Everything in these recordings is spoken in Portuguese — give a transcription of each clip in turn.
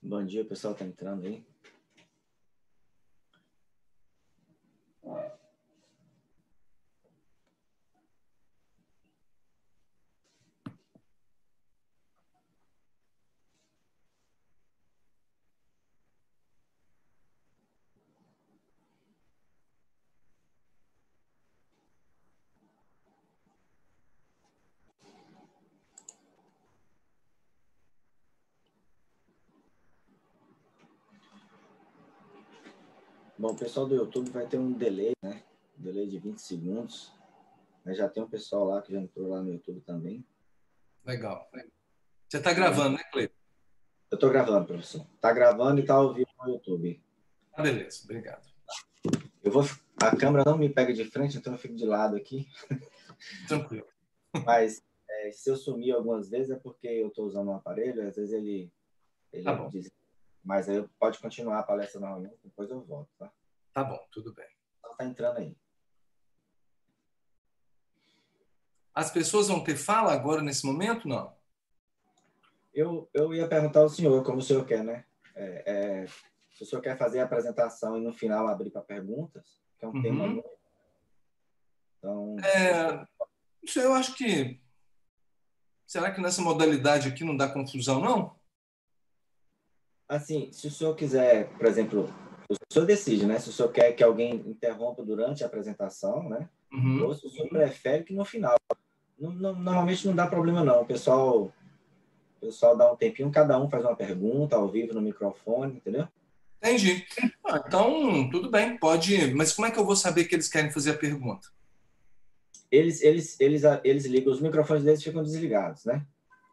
Bom dia, o pessoal tá entrando aí. Bom, o pessoal do YouTube vai ter um delay, né? Um delay de 20 segundos. Mas já tem um pessoal lá que já entrou lá no YouTube também. Legal. Você está gravando, né, Cleiton? Eu estou gravando, professor. Está gravando e está ao vivo no YouTube. Ah, beleza, obrigado. A câmera não me pega de frente, então eu fico de lado aqui. Tranquilo. Mas se eu sumir algumas vezes é porque eu estou usando um aparelho, às vezes ele Tá bom. diz. Mas aí pode continuar a palestra normalmente, depois eu volto, tá? Tá bom, tudo bem. Então tá entrando aí. As pessoas vão ter fala agora nesse momento, não? Eu ia perguntar ao senhor, como o senhor quer, né? Se o senhor quer fazer a apresentação e no final abrir para perguntas, que é um tema novo. Então, Isso eu acho que... Será que nessa modalidade aqui não dá confusão, não? assim, se o senhor quiser, por exemplo, o senhor decide, né? Se o senhor quer que alguém interrompa durante a apresentação, né? Ou se o senhor prefere que no final. Normalmente não dá problema, não. O pessoal dá um tempinho, cada um faz uma pergunta ao vivo no microfone, entendeu? Entendi. Então, tudo bem, pode. Mas como é que eu vou saber que eles querem fazer a pergunta? Eles ligam, os microfones deles ficam desligados, né?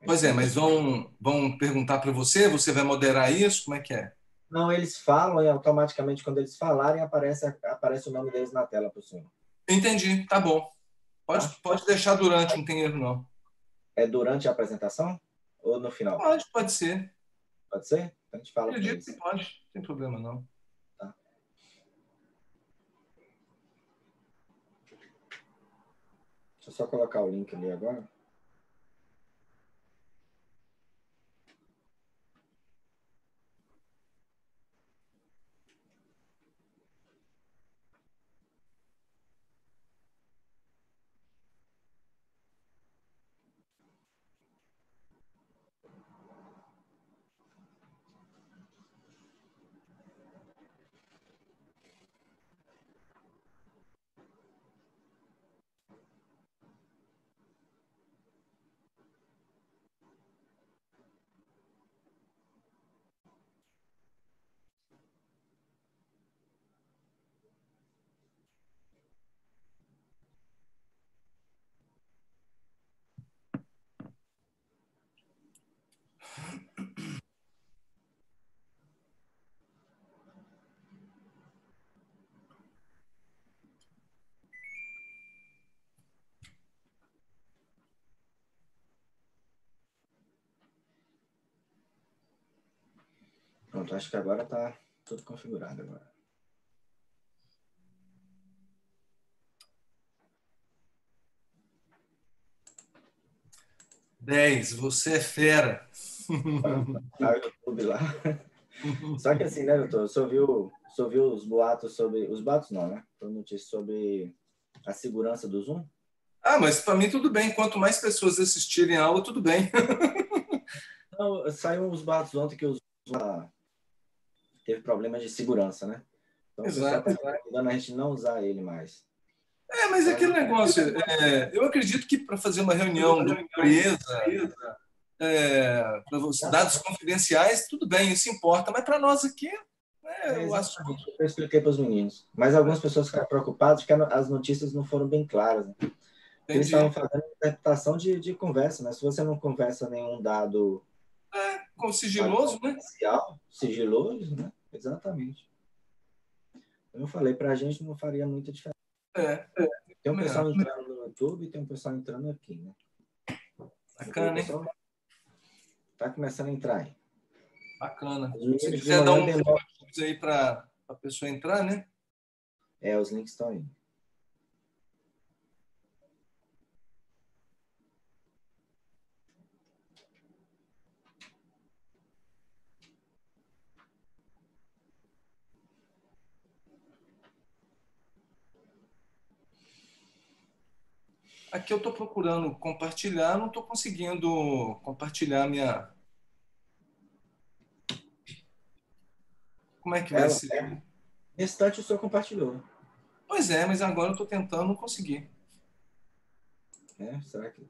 Pois é, mas vão perguntar para você? Você vai moderar isso? Como é que é? Não, eles falam e automaticamente, quando eles falarem, aparece o nome deles na tela para o senhor. Entendi, tá bom. Tá? Pode deixar durante, não tem erro, não. É durante a apresentação ou no final? Pode ser. Pode ser? Então a gente fala com Acredito que eles. pode, não tem problema, não. Tá? Deixa eu só colocar o link ali agora. Pronto, acho que agora está tudo configurado agora. Você é fera. Tá o YouTube lá. Só que assim, né, doutor? Só viu os boatos sobre... Os boatos não, né? Foi notícia sobre a segurança do Zoom. Ah, mas para mim tudo bem. Quanto mais pessoas assistirem a aula, tudo bem. Não, saiu uns boatos ontem que o Zoom teve problemas de segurança, né? Então o pessoal Exato. está ajudando a gente não usar ele mais. Mas é Então, aquele negócio. Eu acredito que para fazer uma reunião de uma empresa, para dados confidenciais, tudo bem, isso importa. Mas para nós aqui, eu acho. Eu expliquei para os meninos. Mas algumas pessoas ficaram preocupadas porque as notícias não foram bem claras. Né? Eles estavam fazendo interpretação de conversa, né? Se você não conversa nenhum dado com sigiloso, né? Sigiloso, né? Exatamente. Eu falei, para a gente não faria muita diferença. Tem um pessoal entrando no YouTube e tem um pessoal entrando aqui, né? Bacana, hein? Tá começando a entrar aí. Bacana. Se quiser dar um aí para a pessoa entrar, né? Os links estão aí. Aqui eu estou procurando compartilhar, não estou conseguindo compartilhar minha... Como é que vai ser? Restante o senhor compartilhou. Pois é, mas agora eu estou tentando, não consegui. Será que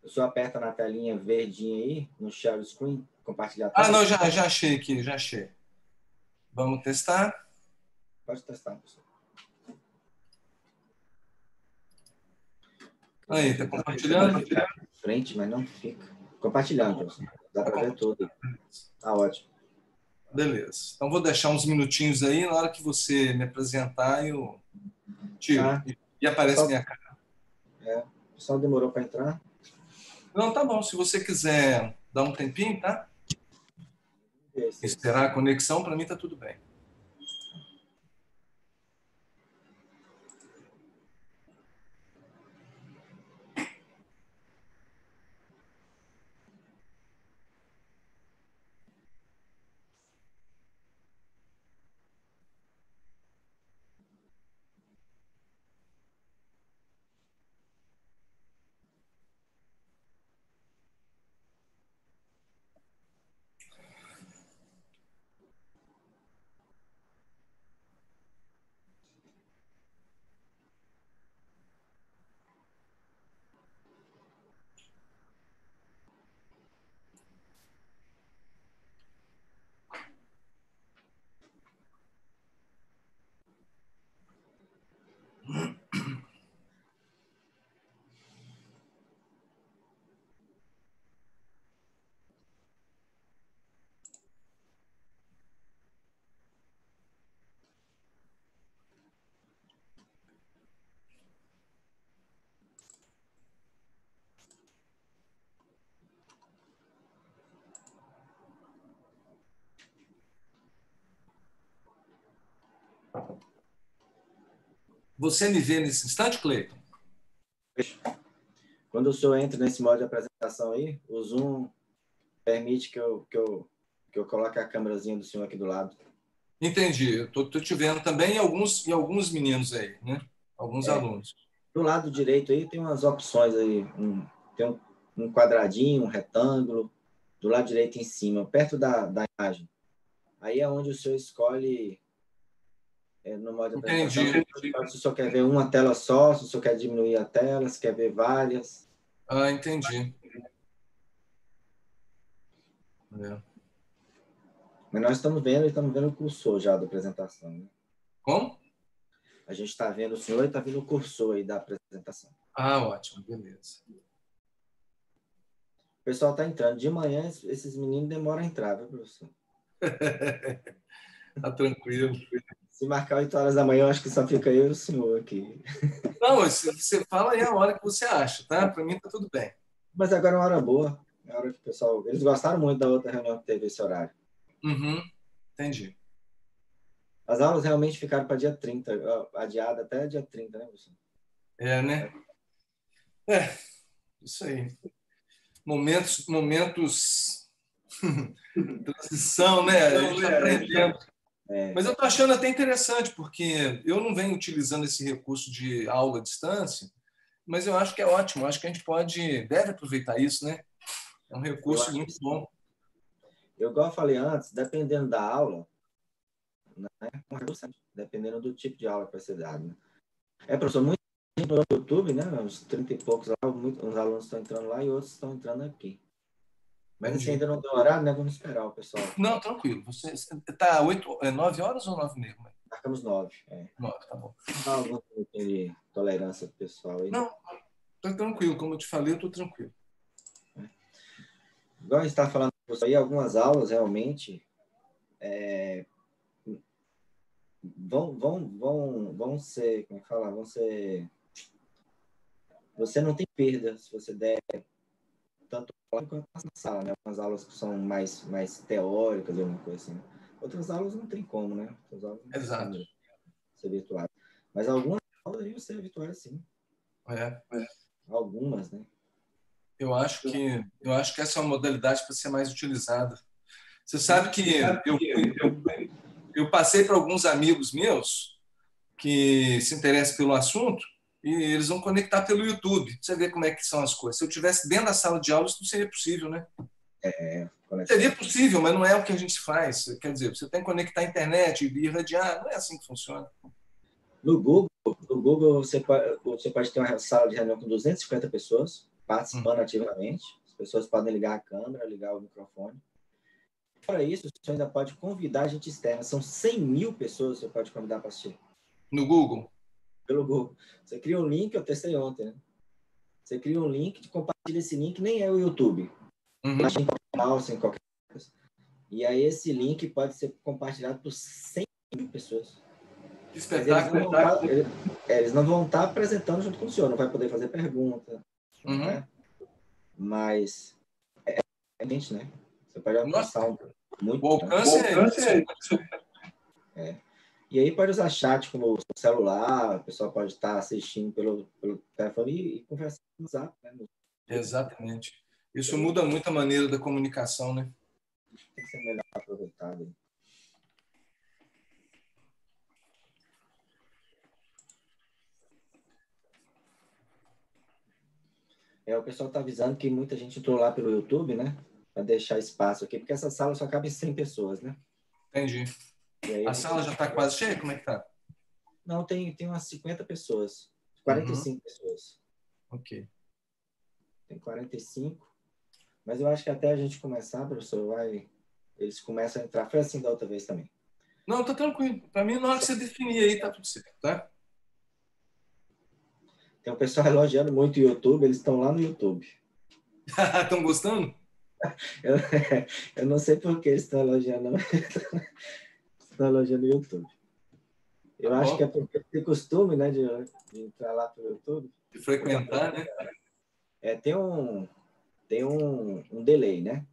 o senhor aperta na telinha verdinha aí, no share screen, compartilhar Ah, tela? não, já achei aqui, já achei. Vamos testar? Pode testar, pessoal. Aí, está compartilhando? Frente, mas não fica. Compartilhando, professor. Dá para ver tudo. Tá ótimo. Beleza. Então, vou deixar uns minutinhos aí. Na hora que você me apresentar, eu tiro. E aparece minha cara. O pessoal demorou para entrar? Não, tá bom. Se você quiser dar um tempinho, tá? Esperar a conexão, para mim tá tudo bem. Você me vê nesse instante, Cleiton? Quando o senhor entra nesse modo de apresentação aí, o Zoom permite que eu coloque a câmerazinha do senhor aqui do lado. Entendi. Eu tô te vendo também e alguns meninos aí, né? Alguns alunos. Do lado direito aí tem umas opções aí. Tem um quadradinho, um retângulo, do lado direito em cima, perto da imagem. Aí é onde o senhor escolhe no modo de apresentação. Entendi. Se o senhor quer ver uma tela só, se o senhor quer diminuir a tela, se quer ver várias. Ah, entendi. Mas nós estamos vendo o cursor já da apresentação. Né? Como? A gente está vendo o senhor e está vendo o cursor aí da apresentação. Ah, ótimo, beleza. O pessoal está entrando. De manhã, esses meninos demoram a entrar, viu, professor? Tá tranquilo. Se marcar 8 horas da manhã, eu acho que só fica eu e o senhor aqui. Não, você fala aí a hora que você acha, tá? Para mim tá tudo bem. Mas agora é uma hora boa. É a hora que o pessoal... Eles gostaram muito da outra reunião que teve esse horário. Uhum, entendi. As aulas realmente ficaram para dia 30, adiada até dia 30, né, professor? Né? Isso aí. Momentos transição, né? A gente está aprendendo. Mas eu estou achando até interessante, porque eu não venho utilizando esse recurso de aula à distância, mas eu acho que é ótimo. Eu acho que a gente deve aproveitar isso, né? É um recurso muito bom. Igual eu falei antes, dependendo da aula, né, dependendo do tipo de aula que vai ser dado. Né? Professor, muito no YouTube, né? Uns 30 e poucos lá, uns alunos estão entrando lá e outros estão entrando aqui. Mas assim, ainda não deu horário, né? Vamos esperar o pessoal. Não, tranquilo. Você está 9 horas ou 9 mesmo? Marcamos 9. 9, tá bom. Não, algum tipo de tolerância do pessoal aí. Não, tá tranquilo. Como eu te falei, eu estou tranquilo. Igual a gente está falando aí, algumas aulas realmente vão ser, como é que fala? Vão ser... Você não tem perda se você der tanto quanto na sala, né? Algumas aulas que são mais teóricas, alguma coisa assim. Outras aulas não tem como, né? Outras aulas não Exato. tem como ser virtuais. Mas algumas aulas deveriam ser virtuais, sim. Algumas, né? Eu acho que essa é uma modalidade para ser mais utilizada. Você sabe que eu passei para alguns amigos meus que se interessam pelo assunto e eles vão conectar pelo YouTube. Você vê como é que são as coisas. Se eu tivesse dentro da sala de aula, isso não seria possível, né? Seria possível, mas não é o que a gente faz. Quer dizer, você tem que conectar a internet e irradiar. Não é assim que funciona. No Google você pode ter uma sala de reunião com 250 pessoas participando ativamente. As pessoas podem ligar a câmera, ligar o microfone. Fora isso, você ainda pode convidar gente externa. São 100 mil pessoas que você pode convidar para assistir. No Google? Pelo Google. Você cria um link, eu testei ontem, né? Você cria um link, compartilha esse link, nem é o YouTube. Baixa em qualquer canal, sem qualquer coisa. E aí esse link pode ser compartilhado por 100 mil pessoas. Que espetáculo. Eles não vão estar apresentando junto com o senhor, não vai poder fazer pergunta. Né? Mas gente, né? Você pode alcançar muito. O alcance é. E aí pode usar chat como celular, o pessoal pode estar assistindo pelo telefone e conversar no WhatsApp. Né? Exatamente. Isso muda muito a maneira da comunicação, né? Tem que ser melhor aproveitado. O pessoal está avisando que muita gente entrou lá pelo YouTube, né? Para deixar espaço aqui, porque essa sala só cabe 100 pessoas, né? Entendi. A sala já está quase cheia? Como é que está? Não, tem umas 50 pessoas. 45 pessoas. Ok. Tem 45. Mas eu acho que até a gente começar, professor, eles começam a entrar. Foi assim da outra vez também. Não, tá tranquilo. Para mim, na hora que você definir aí, tá tudo certo, tá? Tem um pessoal elogiando muito o YouTube, eles estão lá no YouTube. Estão gostando? Eu não sei por que eles estão elogiando, mas estão elogiando o YouTube. Eu acho que é porque tem costume, né, de entrar lá pelo YouTube. De frequentar, né? Tem um delay, né?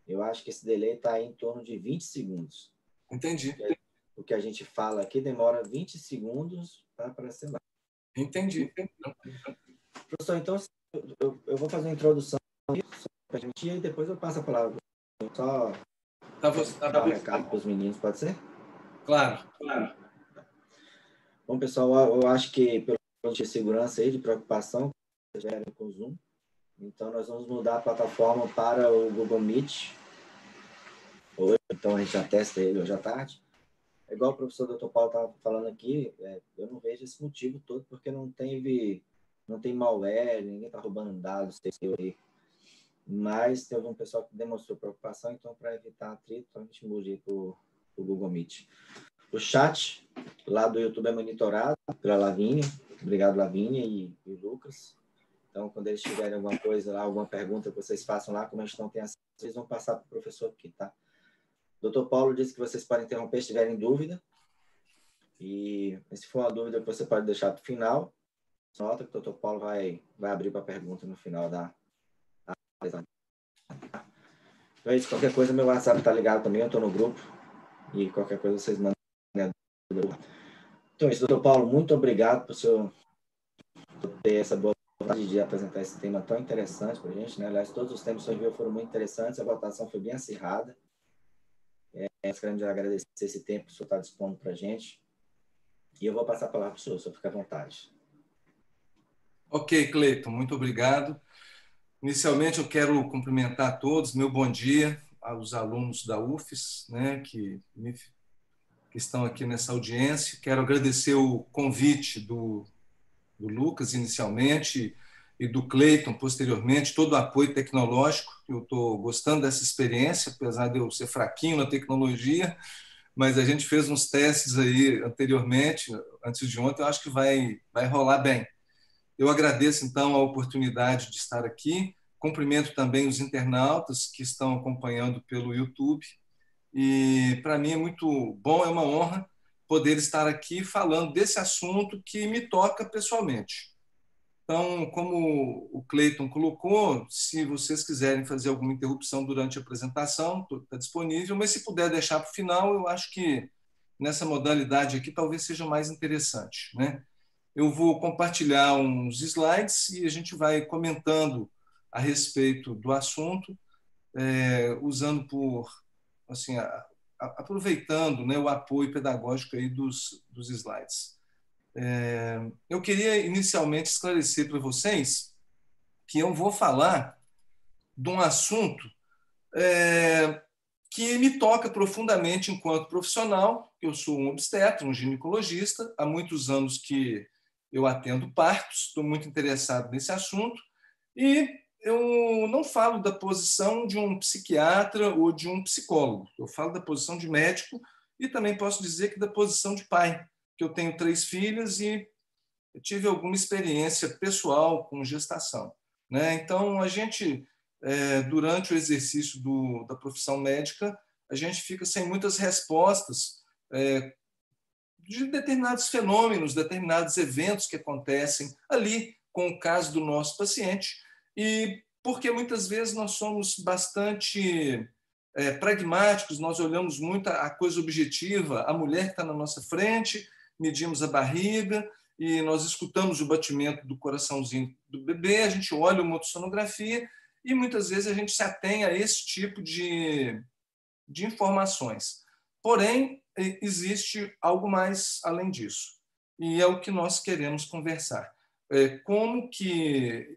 Eu acho que esse delay está em torno de 20 segundos. Entendi. O que a gente fala aqui demora 20 segundos para aparecer lá. Entendi. Professor, então eu vou fazer uma introdução para a gente e depois eu passo a palavra. Só dar um recado para os meninos, pode ser? Claro. Bom, pessoal, eu acho que pelo de segurança e de preocupação com o Zoom, então nós vamos mudar a plataforma para o Google Meet. Hoje, então a gente já testa ele hoje à tarde. É igual o professor Dr. Paulo estava falando aqui, eu não vejo esse motivo todo, porque não tem malware, ninguém está roubando dados, aí. Mas teve um pessoal que demonstrou preocupação, então para evitar atrito, a gente mude para o Google Meet. O chat lá do YouTube é monitorado pela Lavínia. Obrigado, Lavínia e Lucas. Então, quando eles tiverem alguma coisa lá, alguma pergunta que vocês façam lá, como a gente não tem acesso, vocês vão passar para o professor aqui, tá? Dr. Paulo disse que vocês podem interromper se tiverem dúvida. E se for uma dúvida que você pode deixar para o final, nota que o Dr. Paulo vai abrir para pergunta no final da apresentação. Então é isso. Qualquer coisa, meu WhatsApp está ligado também, eu estou no grupo. E qualquer coisa vocês mandam. Então é isso, Dr. Paulo, muito obrigado por ter essa boa vontade de apresentar esse tema tão interessante para a gente, né? Aliás, todos os temas que você viu foram muito interessantes, a votação foi bem acirrada. Nós queremos agradecer esse tempo que o senhor está dispondo para a gente. E eu vou passar a palavra para o senhor fica à vontade. Ok, Cleiton, muito obrigado. Inicialmente, eu quero cumprimentar a todos, meu bom dia aos alunos da UFES, né, que estão aqui nessa audiência. Quero agradecer o convite do Lucas, inicialmente, e do Cleiton, posteriormente, todo o apoio tecnológico. Eu estou gostando dessa experiência, apesar de eu ser fraquinho na tecnologia, mas a gente fez uns testes aí anteriormente, antes de ontem, eu acho que vai rolar bem. Eu agradeço, então, a oportunidade de estar aqui. Cumprimento também os internautas que estão acompanhando pelo YouTube. E, para mim, é muito bom, é uma honra poder estar aqui falando desse assunto que me toca pessoalmente. Então, como o Cleiton colocou, se vocês quiserem fazer alguma interrupção durante a apresentação, está disponível, mas se puder deixar para o final, eu acho que nessa modalidade aqui talvez seja mais interessante, né? Eu vou compartilhar uns slides e a gente vai comentando a respeito do assunto, usando aproveitando, né, o apoio pedagógico aí dos slides. Eu queria inicialmente esclarecer para vocês que eu vou falar de um assunto que me toca profundamente enquanto profissional. Eu sou um obstetra, um ginecologista, há muitos anos que eu atendo partos, estou muito interessado nesse assunto, e eu não falo da posição de um psiquiatra ou de um psicólogo, eu falo da posição de médico e também posso dizer que da posição de pai, que eu tenho 3 filhas e eu tive alguma experiência pessoal com gestação, né? Então, a gente, durante o exercício da profissão médica, a gente fica sem muitas respostas de determinados fenômenos, determinados eventos que acontecem ali com o caso do nosso paciente, e porque muitas vezes nós somos bastante pragmáticos, nós olhamos muito a coisa objetiva, a mulher que está na nossa frente, medimos a barriga e nós escutamos o batimento do coraçãozinho do bebê, a gente olha uma ultrassonografia e muitas vezes a gente se atém a esse tipo de informações. Porém, existe algo mais além disso. E é o que nós queremos conversar. Como que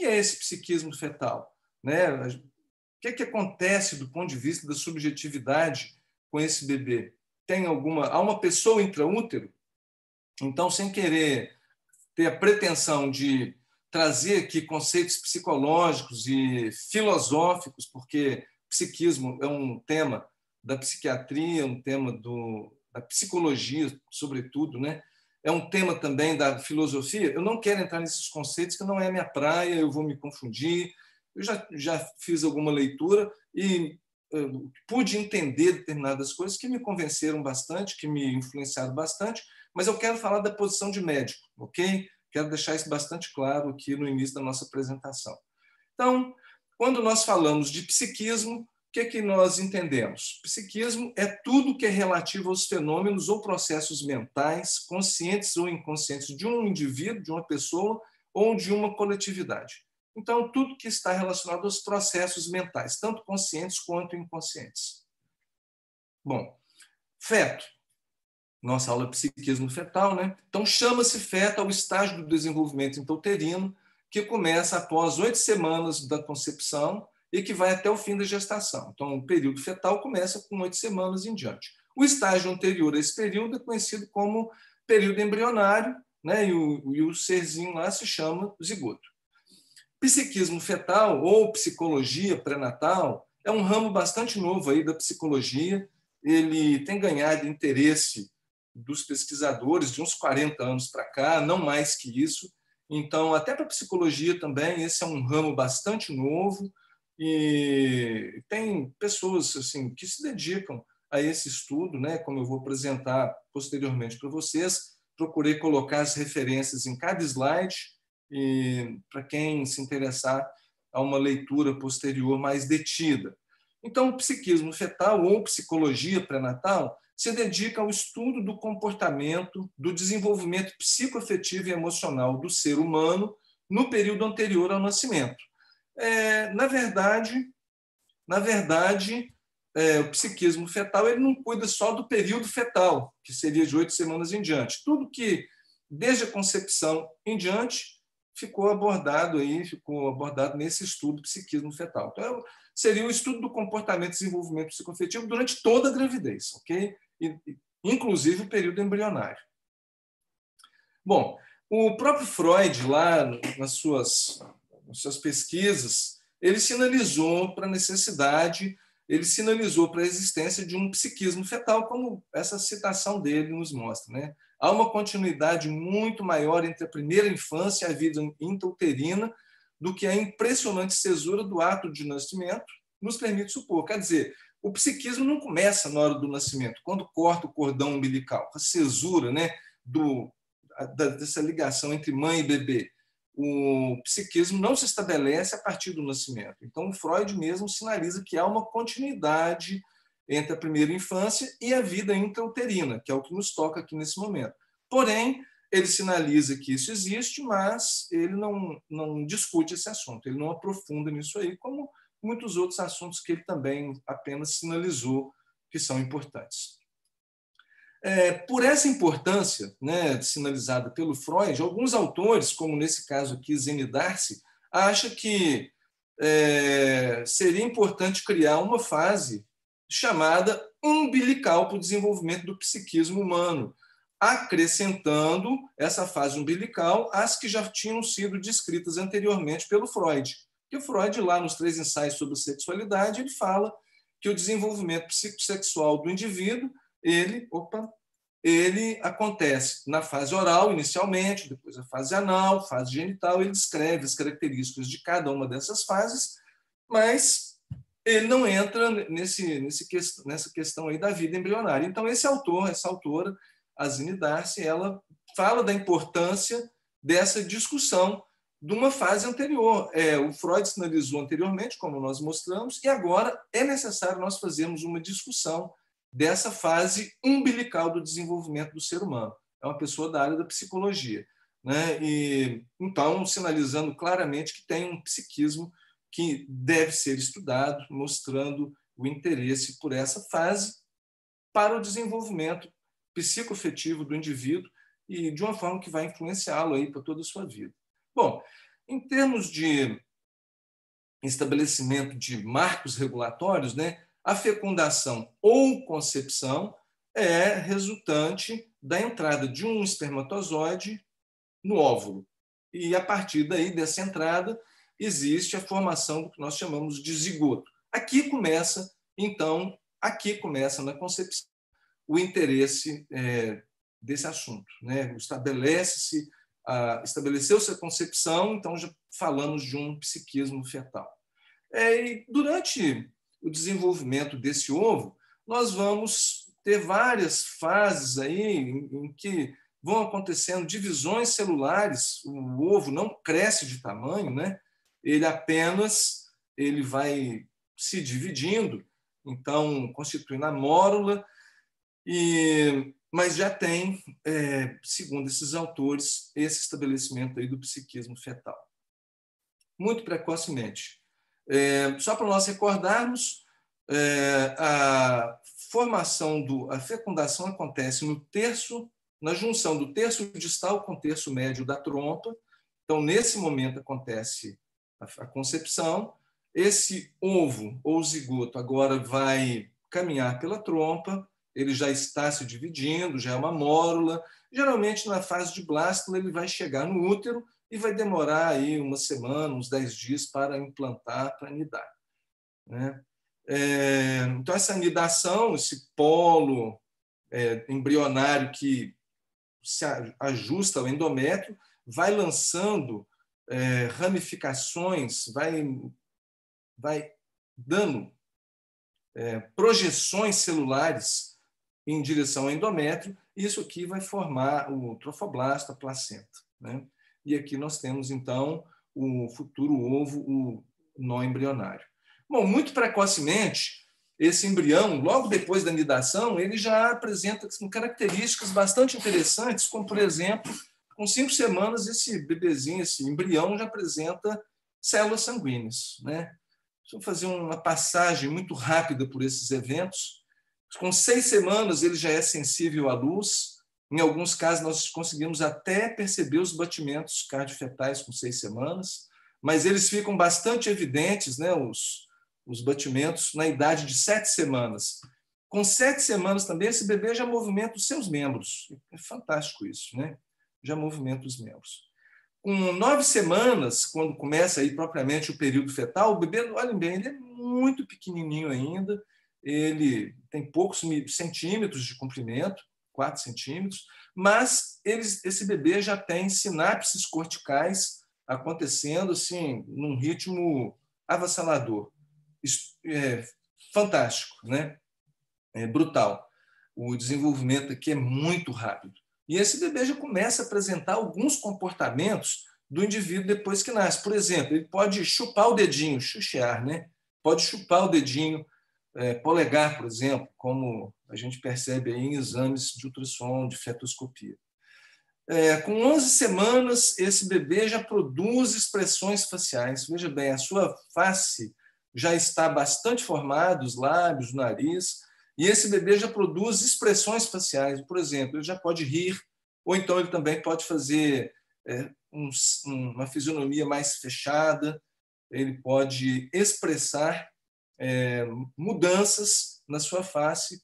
é esse psiquismo fetal? Né? O que acontece do ponto de vista da subjetividade com esse bebê? Há uma pessoa intraútero? Então, sem querer ter a pretensão de trazer aqui conceitos psicológicos e filosóficos, porque psiquismo é um tema da psiquiatria, um tema da psicologia, sobretudo, né? É um tema também da filosofia. Eu não quero entrar nesses conceitos, que não é a minha praia, eu vou me confundir. Eu já fiz alguma leitura e pude entender determinadas coisas que me convenceram bastante, que me influenciaram bastante, mas eu quero falar da posição de médico, ok? Quero deixar isso bastante claro aqui no início da nossa apresentação. Então, quando nós falamos de psiquismo, o que nós entendemos? Psiquismo é tudo que é relativo aos fenômenos ou processos mentais, conscientes ou inconscientes, de um indivíduo, de uma pessoa ou de uma coletividade. Então, tudo que está relacionado aos processos mentais, tanto conscientes quanto inconscientes. Bom, feto. Nossa aula é psiquismo fetal, né? Então, chama-se feto ao estágio do desenvolvimento intrauterino, que começa após 8 semanas da concepção e que vai até o fim da gestação. Então, o período fetal começa com 8 semanas em diante. O estágio anterior a esse período é conhecido como período embrionário, né? E o serzinho lá se chama zigoto. Psiquismo fetal ou psicologia pré-natal é um ramo bastante novo aí da psicologia. Ele tem ganhado interesse dos pesquisadores de uns 40 anos para cá, não mais que isso. Então, até para a psicologia também, esse é um ramo bastante novo e tem pessoas assim que se dedicam a esse estudo, né? Como eu vou apresentar posteriormente para vocês. Procurei colocar as referências em cada slide e para quem se interessar a uma leitura posterior mais detida. Então, o psiquismo fetal ou psicologia pré-natal se dedica ao estudo do comportamento, do desenvolvimento psicoafetivo e emocional do ser humano no período anterior ao nascimento. Na verdade, o psiquismo fetal ele não cuida só do período fetal, que seria de 8 semanas em diante. Tudo que, desde a concepção em diante, ficou abordado nesse estudo do psiquismo fetal. Então, seria o estudo do comportamento e desenvolvimento psicoafetivo durante toda a gravidez, ok? Inclusive o período embrionário. Bom, o próprio Freud, lá nas suas pesquisas, ele sinalizou para a necessidade, ele sinalizou para a existência de um psiquismo fetal, como essa citação dele nos mostra, né? Há uma continuidade muito maior entre a primeira infância e a vida intrauterina do que a impressionante cesura do ato de nascimento nos permite supor. Quer dizer, o psiquismo não começa na hora do nascimento, quando corta o cordão umbilical, a cesura, né, dessa ligação entre mãe e bebê. O psiquismo não se estabelece a partir do nascimento. Então, o Freud mesmo sinaliza que há uma continuidade entre a primeira infância e a vida intrauterina, que é o que nos toca aqui nesse momento. Porém, ele sinaliza que isso existe, mas ele não discute esse assunto, ele não aprofunda nisso aí, como muitos outros assuntos que ele também apenas sinalizou que são importantes. Por essa importância, né, sinalizada pelo Freud, alguns autores, como nesse caso aqui, Zenidarsi, acham que seria importante criar uma fase chamada umbilical para o desenvolvimento do psiquismo humano, acrescentando essa fase umbilical às que já tinham sido descritas anteriormente pelo Freud. Que o Freud, lá nos 3 ensaios sobre sexualidade, ele fala que o desenvolvimento psicossexual do indivíduo, ele acontece na fase oral, inicialmente, depois a fase anal, fase genital. Ele descreve as características de cada uma dessas fases, mas ele não entra nessa questão aí da vida embrionária. Então, essa autora, a Zenidarsi, ela fala da importância dessa discussão de uma fase anterior. O Freud sinalizou anteriormente, como nós mostramos, e agora é necessário nós fazermos uma discussão dessa fase umbilical do desenvolvimento do ser humano. É uma pessoa da área da psicologia, né? E, então, sinalizando claramente que tem um psiquismo que deve ser estudado, mostrando o interesse por essa fase para o desenvolvimento psicoafetivo do indivíduo e de uma forma que vai influenciá-lo aí para toda a sua vida. Bom, em termos de estabelecimento de marcos regulatórios, né, a fecundação ou concepção é resultante da entrada de um espermatozoide no óvulo. E, a partir daí, dessa entrada, existe a formação do que nós chamamos de zigoto. Aqui começa na concepção o interesse desse assunto, né? Estabeleceu-se a concepção, então já falamos de um psiquismo fetal. E durante o desenvolvimento desse ovo, nós vamos ter várias fases aí em que vão acontecendo divisões celulares. O ovo não cresce de tamanho, né? Ele vai se dividindo, então constituindo a mórula, mas já tem, segundo esses autores, esse estabelecimento aí do psiquismo fetal. Muito precocemente. Só para nós recordarmos, a fecundação acontece na junção do terço distal com o terço médio da trompa. Então, nesse momento, acontece a concepção. Esse ovo ou zigoto agora vai caminhar pela trompa, ele já está se dividindo, já é uma mórula. Geralmente, na fase de blástula, ele vai chegar no útero e vai demorar aí uma semana, uns 10 dias para implantar, para anidar, né? Então, essa anidação, esse polo embrionário que se ajusta ao endométrio, vai lançando ramificações, vai dando projeções celulares em direção ao endométrio. Isso aqui vai formar o trofoblasto, a placenta, né? E aqui nós temos, então, o futuro ovo, o nó embrionário. Bom, muito precocemente, esse embrião, logo depois da anidação, ele já apresenta características bastante interessantes, como, por exemplo, com 5 semanas, esse bebezinho, esse embrião, já apresenta células sanguíneas, né? Vou fazer uma passagem muito rápida por esses eventos. Com 6 semanas, ele já é sensível à luz. Em alguns casos, nós conseguimos até perceber os batimentos cardiofetais com 6 semanas, mas eles ficam bastante evidentes, né, os batimentos, na idade de 7 semanas. Com 7 semanas também, esse bebê já movimenta os seus membros. É fantástico isso, né? Já movimenta os membros. Com 9 semanas, quando começa aí propriamente o período fetal, o bebê, olhem bem, ele é muito pequenininho ainda, ele tem poucos centímetros de comprimento, 4 centímetros, mas esse bebê já tem sinapses corticais acontecendo assim, num ritmo avassalador. Fantástico, né? Brutal. O desenvolvimento aqui é muito rápido. E esse bebê já começa a apresentar alguns comportamentos do indivíduo depois que nasce. Por exemplo, ele pode chupar o dedinho, chuchear, né? Pode chupar o dedinho, polegar, por exemplo, como a gente percebe aí em exames de ultrassom, de fetoscopia. Com 11 semanas, esse bebê já produz expressões faciais. Veja bem, a sua face já está bastante formada, os lábios, o nariz, E esse bebê já produz expressões faciais. Por exemplo, ele já pode rir, ou então ele também pode fazer uma fisionomia mais fechada, ele pode expressar mudanças na sua face,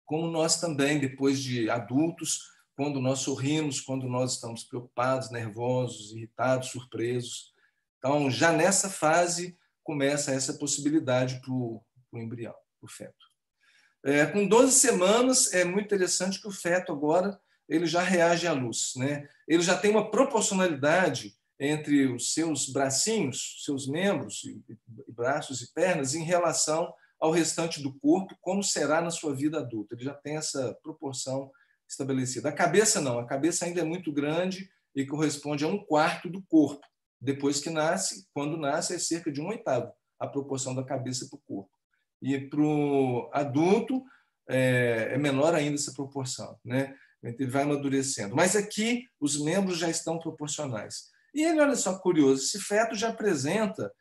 como nós também, depois de adultos, quando nós sorrimos, quando nós estamos preocupados, nervosos, irritados, surpresos. Então, já nessa fase, começa essa possibilidade para o embrião, para o feto. Com 12 semanas, é muito interessante que o feto agora ele já reage à luz, né? Ele já tem uma proporcionalidade entre os seus bracinhos, seus membros, braços e pernas, em relação ao restante do corpo, como será na sua vida adulta. Ele já tem essa proporção estabelecida. A cabeça não, a cabeça ainda é muito grande e corresponde a 1/4 do corpo. Depois que nasce, quando nasce, é cerca de 1/8 a proporção da cabeça para o corpo. E para o adulto é menor ainda essa proporção, né? Ele vai amadurecendo. Mas aqui os membros já estão proporcionais. E ele, olha só, curioso, esse feto já apresenta,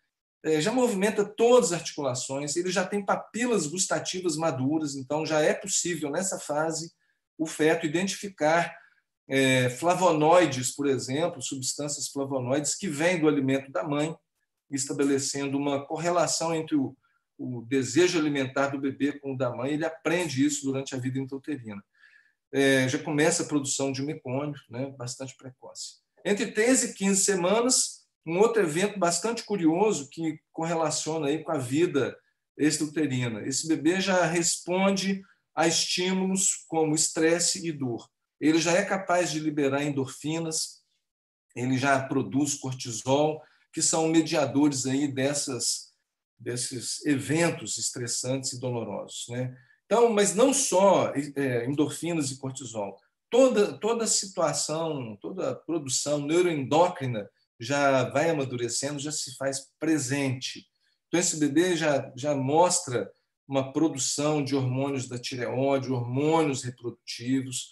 já movimenta todas as articulações, ele já tem papilas gustativas maduras, então já é possível, nessa fase, o feto identificar flavonoides, por exemplo, substâncias flavonoides que vêm do alimento da mãe, estabelecendo uma correlação entre o desejo alimentar do bebê com o da mãe. Ele aprende isso durante a vida intrauterina. Já começa a produção de mecônio, né, bastante precoce. Entre 13 e 15 semanas, um outro evento bastante curioso que correlaciona aí com a vida extrauterina. Esse bebê já responde a estímulos como estresse e dor. Ele já é capaz de liberar endorfinas, ele já produz cortisol, que são mediadores aí desses eventos estressantes e dolorosos, né? Então, mas não só endorfinas e cortisol. Toda situação, toda produção neuroendócrina já vai amadurecendo, já se faz presente. Então, esse bebê já mostra uma produção de hormônios da tireoide, hormônios reprodutivos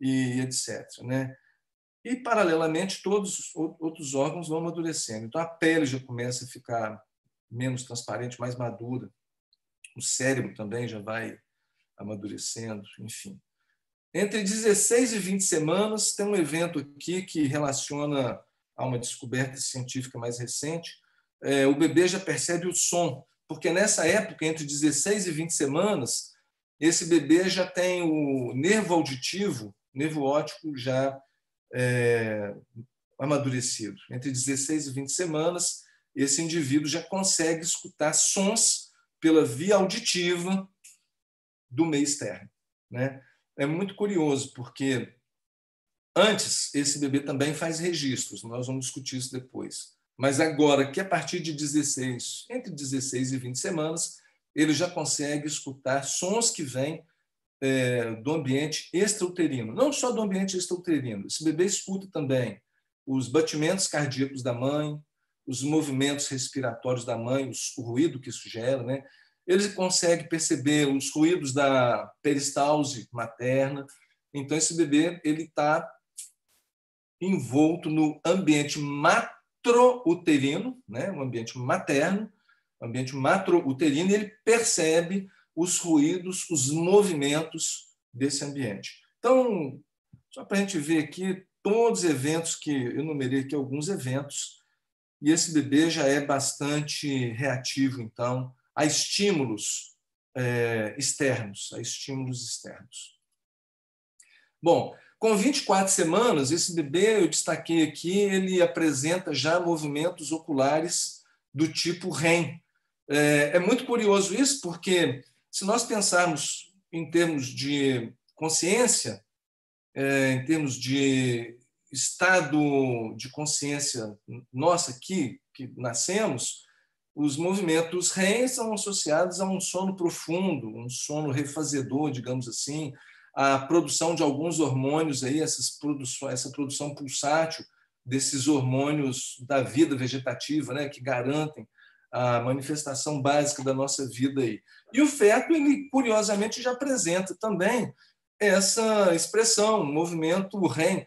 e etc., né? E, paralelamente, todos os outros órgãos vão amadurecendo. Então, a pele já começa a ficar menos transparente, mais madura. O cérebro também já vai amadurecendo, enfim. Entre 16 e 20 semanas, tem um evento aqui que relaciona a uma descoberta científica mais recente. O bebê já percebe o som, porque nessa época, entre 16 e 20 semanas, esse bebê já tem o nervo auditivo, nervo óptico já amadurecido. Entre 16 e 20 semanas, esse indivíduo já consegue escutar sons pela via auditiva do meio externo, né? É muito curioso, porque antes esse bebê também faz registros, nós vamos discutir isso depois. Mas agora que a partir de entre 16 e 20 semanas, ele já consegue escutar sons que vêm do ambiente extrauterino. Não só do ambiente extrauterino, esse bebê escuta também os batimentos cardíacos da mãe, os movimentos respiratórios da mãe, o ruído que isso gera, né? Ele consegue perceber os ruídos da peristalse materna. Então, esse bebê está envolto no ambiente matrouterino, né? Um ambiente materno, ambiente matrouterino, e ele percebe os ruídos, os movimentos desse ambiente. Então, só para a gente ver aqui todos os eventos que eu enumerei aqui, alguns eventos, e esse bebê já é bastante reativo, então, a estímulos externos, Bom, com 24 semanas, esse bebê, eu destaquei aqui, ele apresenta já movimentos oculares do tipo REM. É muito curioso isso, porque se nós pensarmos em termos de consciência, em termos de estado de consciência nossa aqui, que nascemos, os movimentos REM são associados a um sono profundo, um sono refazedor, digamos assim, a produção de alguns hormônios, aí, essa produção pulsátil desses hormônios da vida vegetativa, né, que garantem a manifestação básica da nossa vida aí. E o feto, ele curiosamente já apresenta também essa expressão, movimento REM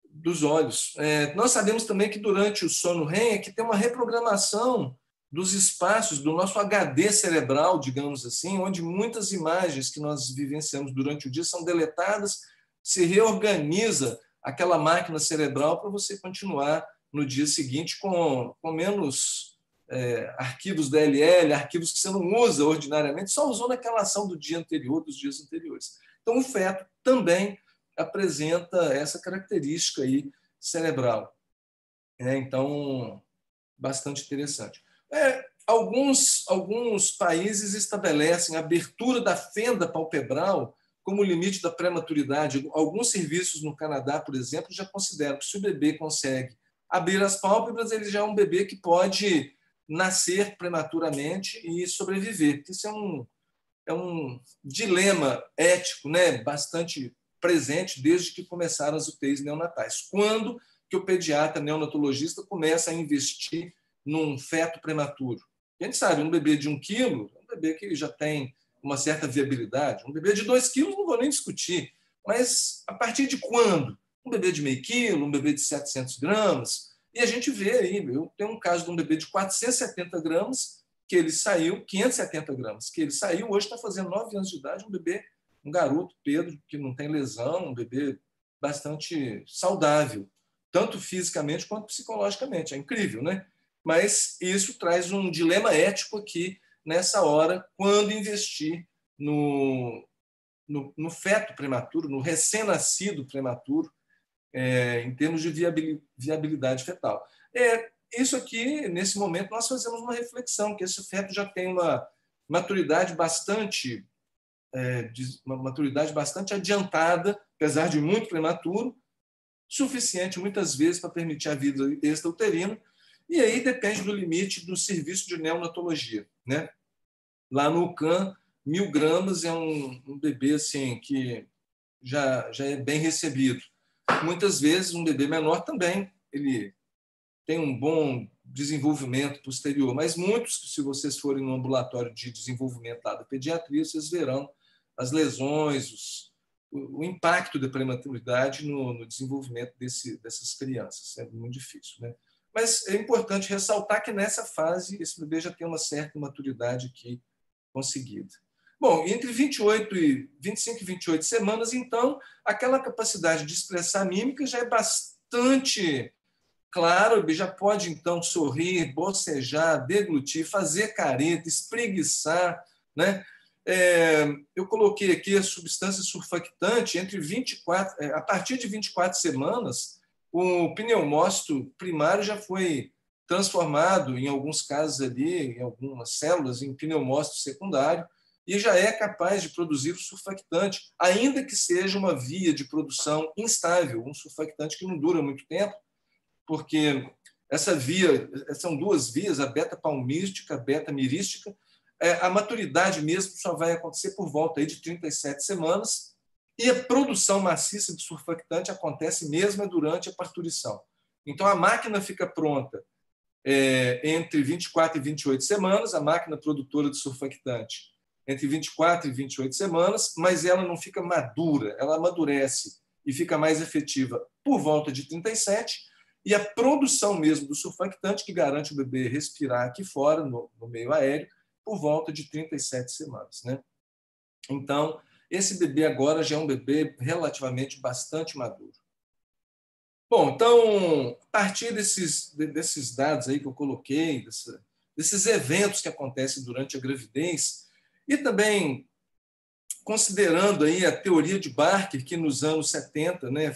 dos olhos. Nós sabemos também que durante o sono REM é que tem uma reprogramação dos espaços do nosso HD cerebral, digamos assim, onde muitas imagens que nós vivenciamos durante o dia são deletadas, se reorganiza aquela máquina cerebral para você continuar no dia seguinte com menos arquivos DLL, arquivos que você não usa ordinariamente, só usou naquela ação do dia anterior, dos dias anteriores. Então, o feto também apresenta essa característica aí cerebral. Então, bastante interessante. Alguns países estabelecem a abertura da fenda palpebral como limite da prematuridade. Alguns serviços no Canadá, por exemplo, já consideram que se o bebê consegue abrir as pálpebras, ele já é um bebê que pode nascer prematuramente e sobreviver. Isso é um dilema ético, né, bastante presente desde que começaram as UTIs neonatais. Quando que o pediatra neonatologista começa a investir num feto prematuro? A gente sabe, um bebê de 1 quilo é um bebê que já tem uma certa viabilidade. Um bebê de 2 quilos não vou nem discutir. Mas a partir de quando? Um bebê de meio quilo, um bebê de 700 gramas. E a gente vê aí, eu tenho um caso de um bebê de 470 gramas, que ele saiu, 570 gramas, que ele saiu, hoje está fazendo 9 anos de idade, um bebê, um garoto, Pedro, que não tem lesão, um bebê bastante saudável, tanto fisicamente quanto psicologicamente. É incrível, né? Mas isso traz um dilema ético aqui, nessa hora, quando investir no feto prematuro, no recém-nascido prematuro, em termos de viabilidade fetal. Isso aqui, nesse momento, nós fazemos uma reflexão, que esse feto já tem uma maturidade bastante adiantada, apesar de muito prematuro, suficiente, muitas vezes, para permitir a vida extrauterina, e aí depende do limite do serviço de neonatologia, né? Lá no UCAM, 1.000 gramas é um bebê assim, que já é bem recebido. Muitas vezes, um bebê menor também, ele tem um bom desenvolvimento posterior, mas muitos, se vocês forem no ambulatório de desenvolvimento lá da pediatria, vocês verão as lesões, o impacto da prematuridade no desenvolvimento dessas crianças. É muito difícil, né? Mas é importante ressaltar que, nessa fase, esse bebê já tem uma certa maturidade aqui conseguida. Bom, entre 25 e 28 semanas, então, aquela capacidade de expressar mímica já é bastante clara, já pode, então, sorrir, bocejar, deglutir, fazer careta, espreguiçar, né? Eu coloquei aqui a substância surfactante a partir de 24 semanas, o pneumócito primário já foi transformado, em alguns casos ali, em algumas células, em pneumócito secundário, e já é capaz de produzir o surfactante, ainda que seja uma via de produção instável, um surfactante que não dura muito tempo, porque essa via, são 2 vias, a beta-palmística, a beta-mirística. A maturidade mesmo só vai acontecer por volta aí de 37 semanas, e a produção maciça de surfactante acontece mesmo durante a parturição. Então, a máquina fica pronta entre 24 e 28 semanas, a máquina produtora de surfactante entre 24 e 28 semanas, mas ela não fica madura, ela amadurece e fica mais efetiva por volta de 37, e a produção mesmo do surfactante, que garante o bebê respirar aqui fora, no meio aéreo, por volta de 37 semanas. Né? Então, esse bebê agora já é um bebê relativamente bastante maduro. Bom, então, a partir desses dados aí que eu coloquei, desses eventos que acontecem durante a gravidez, e também considerando aí a teoria de Barker, que nos anos 70, né, a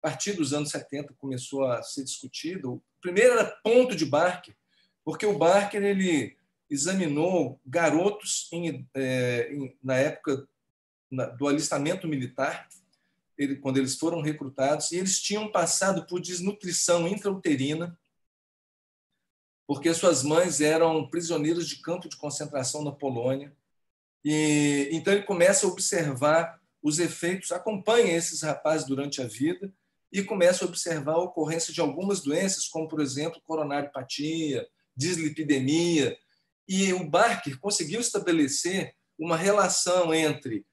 partir dos anos 70 começou a ser discutido. O primeiro era ponto de Barker, porque o Barker ele examinou garotos na época do alistamento militar, quando eles foram recrutados, e eles tinham passado por desnutrição intrauterina, porque suas mães eram prisioneiras de campo de concentração na Polônia. E então ele começa a observar os efeitos, acompanha esses rapazes durante a vida e começa a observar a ocorrência de algumas doenças, como, por exemplo, coronariopatia, dislipidemia. E o Barker conseguiu estabelecer uma relação entre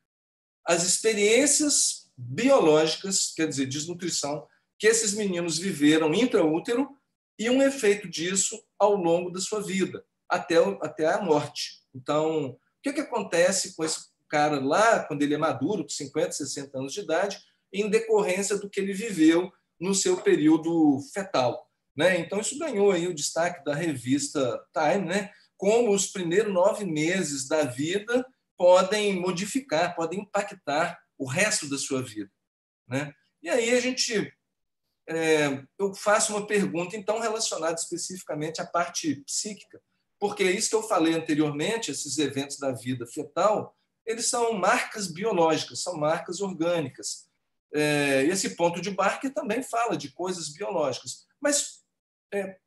as experiências biológicas, quer dizer, desnutrição, que esses meninos viveram intraútero e um efeito disso ao longo da sua vida, até a morte. Então, o que acontece com esse cara lá, quando ele é maduro, com 50, 60 anos de idade, em decorrência do que ele viveu no seu período fetal, né? Então, isso ganhou aí o destaque da revista Time, né? Como os primeiros 9 meses da vida podem modificar, podem impactar o resto da sua vida, né? E aí eu faço uma pergunta, então, relacionada especificamente à parte psíquica, porque isso que eu falei anteriormente, esses eventos da vida fetal, eles são marcas biológicas, são marcas orgânicas. Esse ponto de Barker também fala de coisas biológicas, mas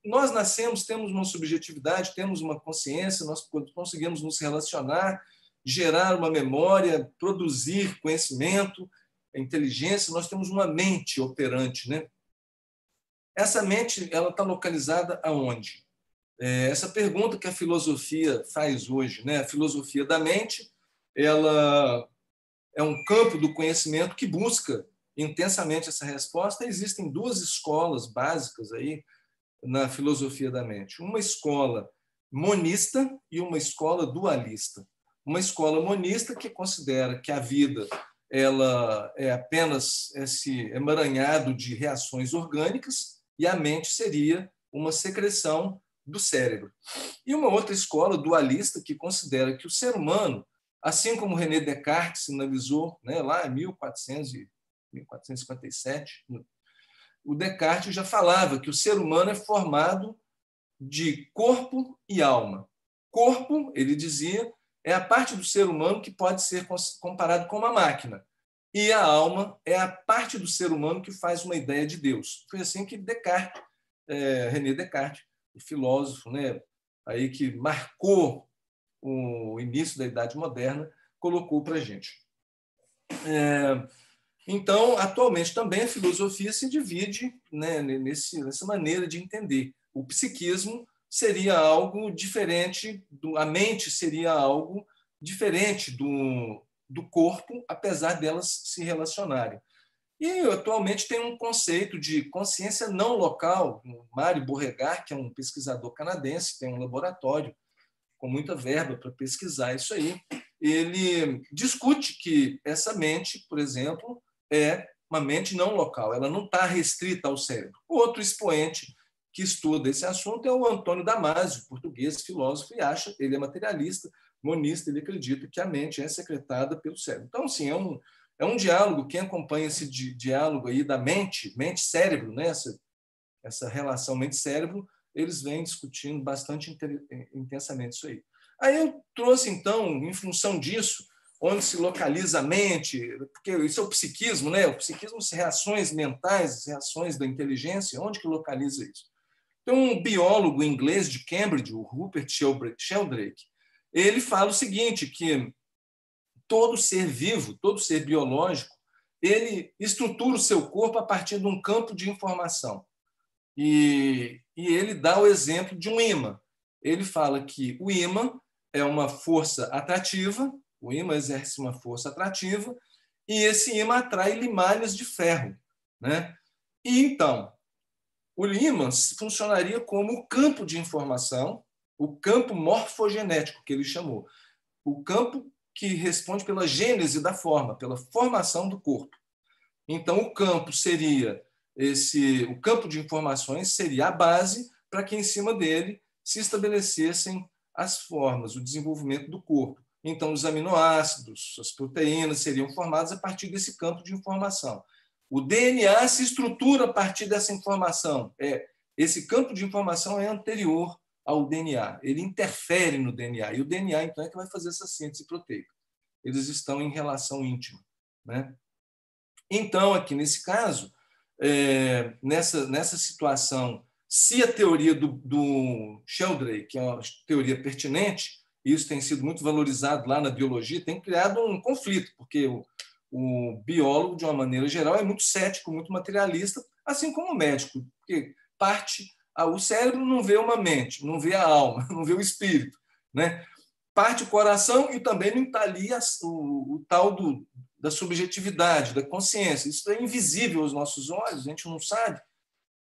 nós nascemos, temos uma subjetividade, temos uma consciência, nós conseguimos nos relacionar, gerar uma memória, produzir conhecimento, inteligência, nós temos uma mente operante, né? Essa mente, ela está localizada aonde? Essa pergunta que a filosofia faz hoje, né? A filosofia da mente, ela é um campo do conhecimento que busca intensamente essa resposta. Existem 2 escolas básicas aí na filosofia da mente. Uma escola monista e uma escola dualista. Uma escola monista que considera que a vida ela é apenas esse emaranhado de reações orgânicas e a mente seria uma secreção do cérebro. E uma outra escola dualista que considera que o ser humano, assim como René Descartes sinalizou, né, lá em 1457, o Descartes já falava que o ser humano é formado de corpo e alma. Corpo, ele dizia, é a parte do ser humano que pode ser comparado com uma máquina. E a alma é a parte do ser humano que faz uma ideia de Deus. Foi assim que Descartes, René Descartes, o filósofo, né, aí que marcou o início da Idade Moderna, colocou para a gente. Então, atualmente também a filosofia se divide, né, nessa maneira de entender. O psiquismo seria algo diferente, a mente seria algo diferente do corpo, apesar delas se relacionarem. E atualmente tem um conceito de consciência não local. O Mário Beauregard, que é um pesquisador canadense, tem um laboratório com muita verba para pesquisar isso aí, ele discute que essa mente, por exemplo, é uma mente não local, ela não está restrita ao cérebro. O outro expoente que estuda esse assunto é o Antônio Damasio, português, filósofo, e ele é materialista, monista, ele acredita que a mente é secretada pelo cérebro. Então, assim, é um diálogo, quem acompanha esse diálogo aí da mente-cérebro, né? essa relação mente-cérebro, eles vêm discutindo bastante intensamente isso aí. Aí eu trouxe, então, em função disso, onde se localiza a mente, porque isso é o psiquismo, né? O psiquismo são reações mentais, reações da inteligência, onde que localiza isso? Tem um biólogo inglês de Cambridge, o Rupert Sheldrake, ele fala o seguinte, que todo ser vivo, todo ser biológico, ele estrutura o seu corpo a partir de um campo de informação. E ele dá o exemplo de um ímã. Ele fala que o ímã é uma força atrativa, o ímã exerce uma força atrativa, e esse ímã atrai limalhas de ferro, né? E então, o ímã funcionaria como o campo de informação, o campo morfogenético, que ele chamou, o campo que responde pela gênese da forma, pela formação do corpo. Então, o campo seria o campo de informações seria a base para que em cima dele se estabelecessem as formas, o desenvolvimento do corpo. Então, os aminoácidos, as proteínas seriam formadas a partir desse campo de informação. O DNA se estrutura a partir dessa informação. Esse campo de informação é anterior ao DNA, ele interfere no DNA, e o DNA, então, é que vai fazer essa síntese proteica. Eles estão em relação íntima, né? Então, aqui nesse caso, nessa situação, se a teoria do Sheldrake, que é uma teoria pertinente, isso tem sido muito valorizado lá na biologia, tem criado um conflito, porque o biólogo, de uma maneira geral, é muito cético, muito materialista, assim como o médico, porque o cérebro não vê uma mente, não vê a alma, não vê o espírito, né? Parte o coração e também não está ali o tal da subjetividade, da consciência. Isso é invisível aos nossos olhos, a gente não sabe.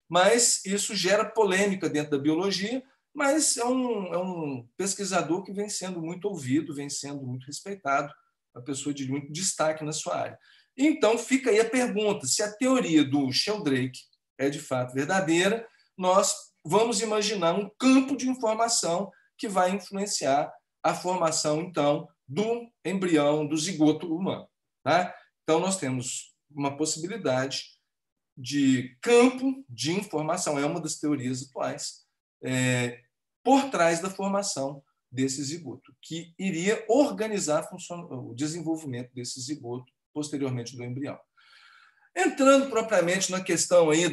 mas isso gera polêmica dentro da biologia, mas é um pesquisador que vem sendo muito ouvido, vem sendo muito respeitado, uma pessoa de muito destaque na sua área. Então, fica aí a pergunta, se a teoria do Sheldrake é de fato verdadeira, nós vamos imaginar um campo de informação que vai influenciar a formação, então, do embrião, do zigoto humano. Tá? Então, nós temos uma possibilidade de campo de informação, é uma das teorias atuais, por trás da formação desse zigoto, que iria organizar o desenvolvimento desse zigoto posteriormente do embrião. Entrando propriamente na questão aí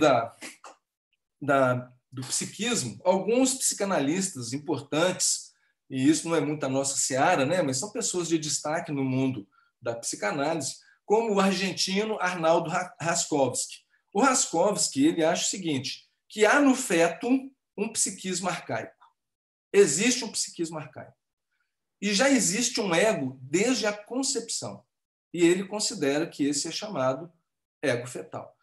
do psiquismo, alguns psicanalistas importantes, e isso não é muito a nossa seara, né, mas são pessoas de destaque no mundo da psicanálise, como o argentino Arnaldo Raskowski. O Raskowski, ele acha o seguinte, que há no feto um psiquismo arcaico. Existe um psiquismo arcaico. E já existe um ego desde a concepção. E ele considera que esse é chamado ego fetal.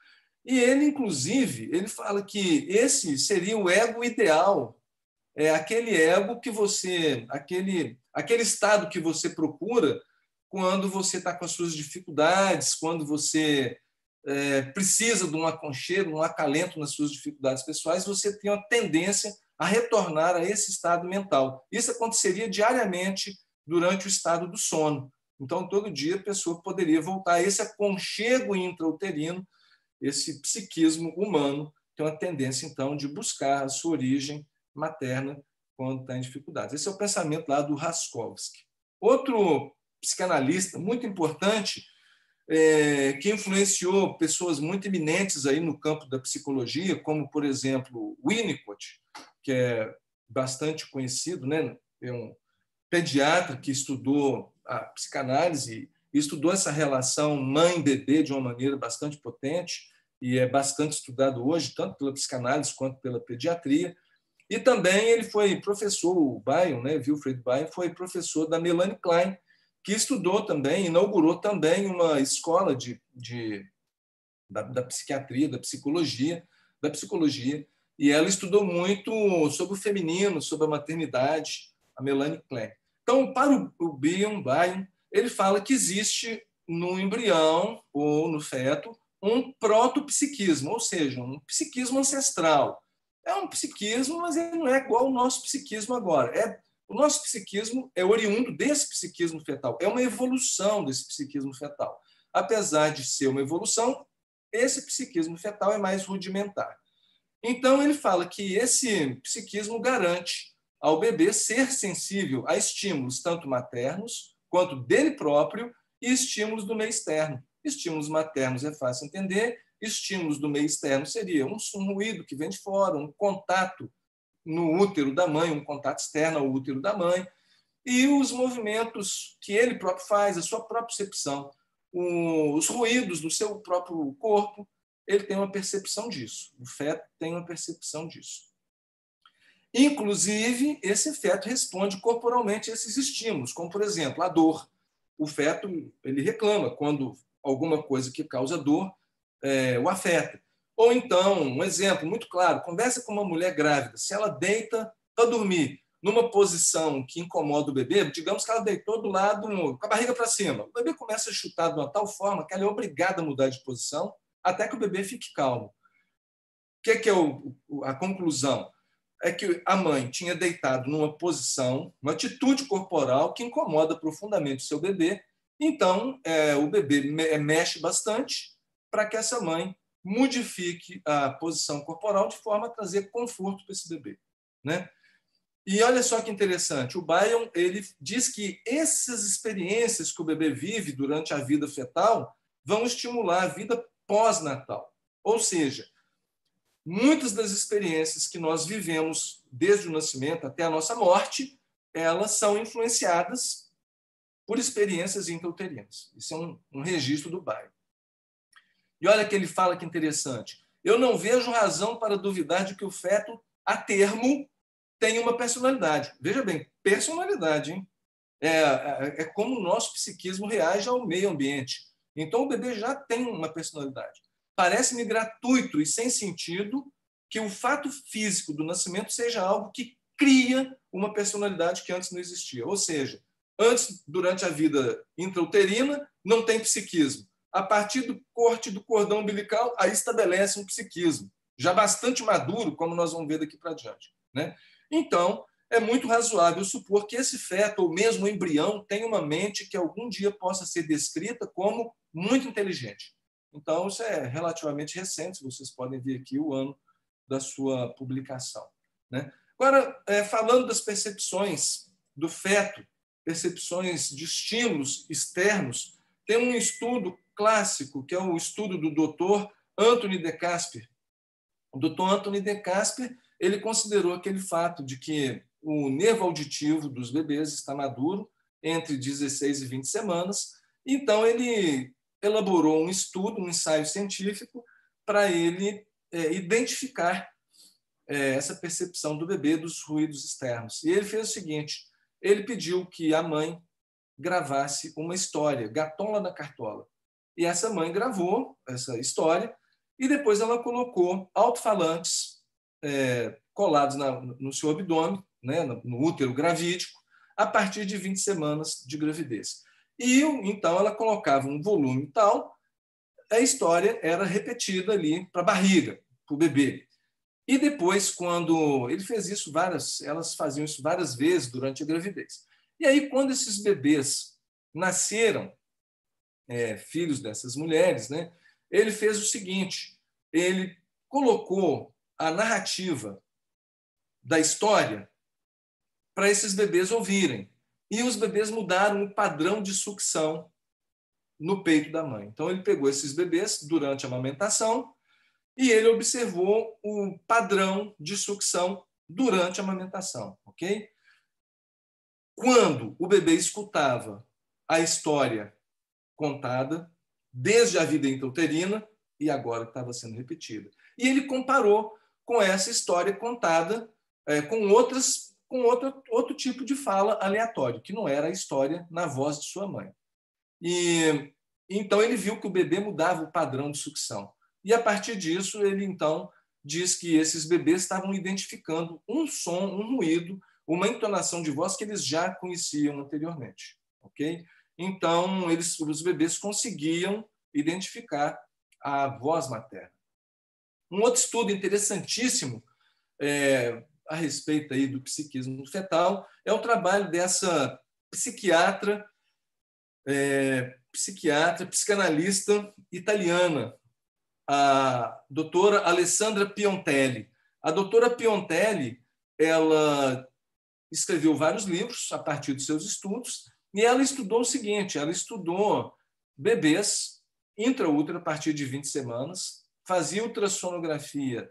E ele, inclusive, ele fala que esse seria o ego ideal, aquele ego que você, aquele estado que você procura quando você está com as suas dificuldades, quando você precisa de um aconchego, um acalento nas suas dificuldades pessoais, você tem uma tendência a retornar a esse estado mental. Isso aconteceria diariamente durante o estado do sono. Então, todo dia a pessoa poderia voltar a esse aconchego intrauterino, esse psiquismo humano tem uma tendência, então, de buscar a sua origem materna quando está em dificuldades. Esse é o pensamento lá do Raskowski. Outro psicanalista muito importante, que influenciou pessoas muito eminentes aí no campo da psicologia, como, por exemplo, Winnicott, que é bastante conhecido, né? É um pediatra que estudou a psicanálise e estudou essa relação mãe-bebê de uma maneira bastante potente e é bastante estudado hoje, tanto pela psicanálise quanto pela pediatria. E também ele foi professor, o Bion, né? Wilfred Bion, foi professor da Melanie Klein, que estudou também, inaugurou também uma escola da psiquiatria, da psicologia, e ela estudou muito sobre o feminino, sobre a maternidade, a Melanie Klein. Então, para o Bion, ele fala que existe no embrião ou no feto um protopsiquismo, ou seja, um psiquismo ancestral. É um psiquismo, mas ele não é igual ao nosso psiquismo agora. O nosso psiquismo é oriundo desse psiquismo fetal, é uma evolução desse psiquismo fetal. Apesar de ser uma evolução, esse psiquismo fetal é mais rudimentar. Então, ele fala que esse psiquismo garante ao bebê ser sensível a estímulos tanto maternos quanto dele próprio e estímulos do meio externo. Estímulos maternos é fácil entender, estímulos do meio externo seria um ruído que vem de fora, um contato no útero da mãe, um contato externo ao útero da mãe, e os movimentos que ele próprio faz, a sua propriocepção, os ruídos do seu próprio corpo, ele tem uma percepção disso. O feto tem uma percepção disso. Inclusive, esse feto responde corporalmente a esses estímulos, como, por exemplo, a dor. O feto ele reclama quando alguma coisa que causa dor o afeta. Ou então, um exemplo muito claro, conversa com uma mulher grávida. Se ela deita para dormir numa posição que incomoda o bebê, digamos que ela deitou do lado com a barriga para cima, o bebê começa a chutar de uma tal forma que ela é obrigada a mudar de posição até que o bebê fique calmo. O que é a conclusão? É que a mãe tinha deitado numa posição, uma atitude corporal que incomoda profundamente o seu bebê. Então, o bebê mexe bastante para que essa mãe modifique a posição corporal de forma a trazer conforto para esse bebê, né? E olha só que interessante, o Bion ele diz que essas experiências que o bebê vive durante a vida fetal vão estimular a vida pós-natal. Ou seja, muitas das experiências que nós vivemos desde o nascimento até a nossa morte, elas são influenciadas por experiências intrauterinas. Isso é um registro do Bion. E olha que ele fala que interessante. Eu não vejo razão para duvidar de que o feto, a termo, tem uma personalidade. Veja bem, personalidade, hein? É como o nosso psiquismo reage ao meio ambiente. Então, o bebê já tem uma personalidade. Parece-me gratuito e sem sentido que o fato físico do nascimento seja algo que cria uma personalidade que antes não existia. Ou seja, antes, durante a vida intrauterina, não tem psiquismo. A partir do corte do cordão umbilical, aí estabelece um psiquismo, já bastante maduro, como nós vamos ver daqui para diante, né? Então, é muito razoável supor que esse feto, ou mesmo o embrião, tem uma mente que algum dia possa ser descrita como muito inteligente. Então, isso é relativamente recente, vocês podem ver aqui o ano da sua publicação, né? Agora, falando das percepções do feto, percepções de estímulos externos, tem um estudo clássico, que é o estudo do Dr. Anthony de Casper. O Dr. Anthony de Casper, ele considerou aquele fato de que o nervo auditivo dos bebês está maduro entre 16 e 20 semanas. Então, ele elaborou um estudo, um ensaio científico, para ele identificar essa percepção do bebê dos ruídos externos. E ele fez o seguinte, ele pediu que a mãe gravasse uma história, Gatola na Cartola. E essa mãe gravou essa história e depois ela colocou alto-falantes colados no seu abdômen, né, no útero gravídico, a partir de 20 semanas de gravidez. E então ela colocava um volume tal, a história era repetida ali para a barriga, para o bebê. E depois, quando ele fez isso elas faziam isso várias vezes durante a gravidez. E aí, quando esses bebês nasceram, filhos dessas mulheres, né, ele fez o seguinte, ele colocou a narrativa da história para esses bebês ouvirem. E os bebês mudaram o padrão de sucção no peito da mãe. Então, ele pegou esses bebês durante a amamentação e ele observou o padrão de sucção durante a amamentação, ok? Quando o bebê escutava a história contada, desde a vida intrauterina, e agora estava sendo repetida. E ele comparou com essa história contada com outro tipo de fala aleatório, que não era a história na voz de sua mãe. E então ele viu que o bebê mudava o padrão de sucção. E, a partir disso, ele, então, diz que esses bebês estavam identificando um som, um ruído, uma entonação de voz que eles já conheciam anteriormente. Okay? Então, os bebês conseguiam identificar a voz materna. Um outro estudo interessantíssimo a respeito aí do psiquismo fetal é o trabalho dessa psiquiatra, psicanalista italiana, a doutora Alessandra Piontelli. A doutora Piontelli, ela escreveu vários livros a partir dos seus estudos e ela estudou o seguinte, ela estudou bebês intraútero a partir de 20 semanas, fazia ultrassonografia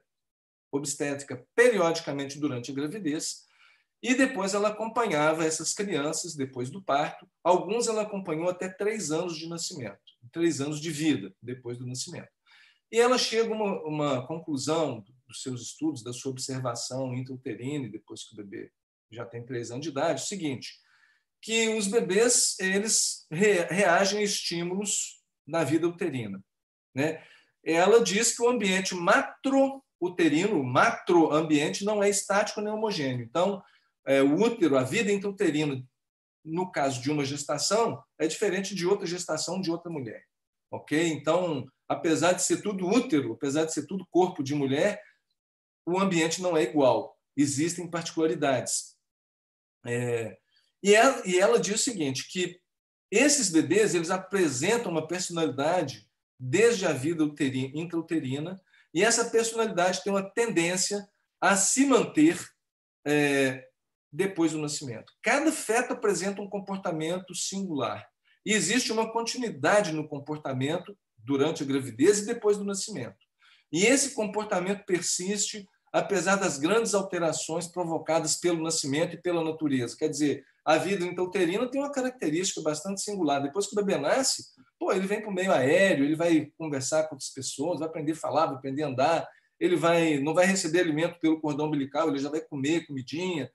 obstétrica periodicamente durante a gravidez e depois ela acompanhava essas crianças depois do parto. Alguns ela acompanhou até 3 anos de nascimento, 3 anos de vida depois do nascimento. E ela chega a uma conclusão dos seus estudos, da sua observação intrauterina, depois que o bebê já tem 3 anos de idade, o seguinte, que os bebês eles reagem a estímulos na vida uterina, né? Ela diz que o ambiente matrouterino, o macroambiente, não é estático nem homogêneo. Então, o útero, a vida intrauterina, no caso de uma gestação, é diferente de outra gestação de outra mulher. Ok? Então, apesar de ser tudo útero, apesar de ser tudo corpo de mulher, o ambiente não é igual. Existem particularidades. E ela diz o seguinte, que esses bebês eles apresentam uma personalidade desde a vida intrauterina e essa personalidade tem uma tendência a se manter depois do nascimento. Cada feto apresenta um comportamento singular. E existe uma continuidade no comportamento durante a gravidez e depois do nascimento. E esse comportamento persiste apesar das grandes alterações provocadas pelo nascimento e pela natureza. Quer dizer, a vida intrauterina tem uma característica bastante singular. Depois que o bebê nasce, ele vem para o meio aéreo, ele vai conversar com outras pessoas, vai aprender a falar, vai aprender a andar, ele não vai receber alimento pelo cordão umbilical, ele já vai comer comidinha,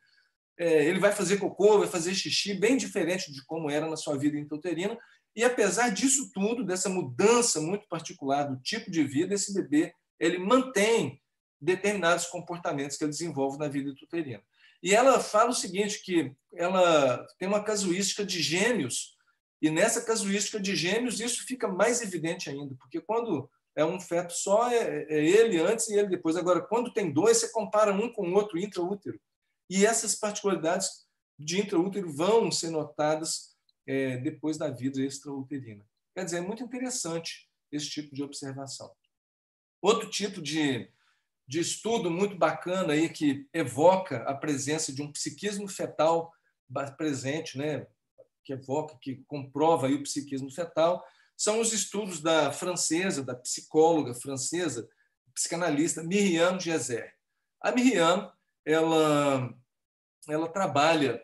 ele vai fazer cocô, vai fazer xixi, bem diferente de como era na sua vida intrauterina. E, apesar disso tudo, dessa mudança muito particular do tipo de vida, esse bebê ele mantém determinados comportamentos que ele desenvolve na vida intrauterina. E ela fala o seguinte, que ela tem uma casuística de gêmeos, e nessa casuística de gêmeos isso fica mais evidente ainda, porque quando é um feto só, é ele antes e ele depois. Agora, quando tem dois, você compara um com o outro intraútero. E essas particularidades de intraútero vão ser notadas depois da vida extrauterina. Quer dizer, é muito interessante esse tipo de observação. Outro tipo de estudo muito bacana aí, que evoca a presença de um psiquismo fetal presente, né? Que evoca, que comprova aí o psiquismo fetal, são os estudos da psicóloga francesa, psicanalista Myriam Gezer. A Myriam, ela trabalha,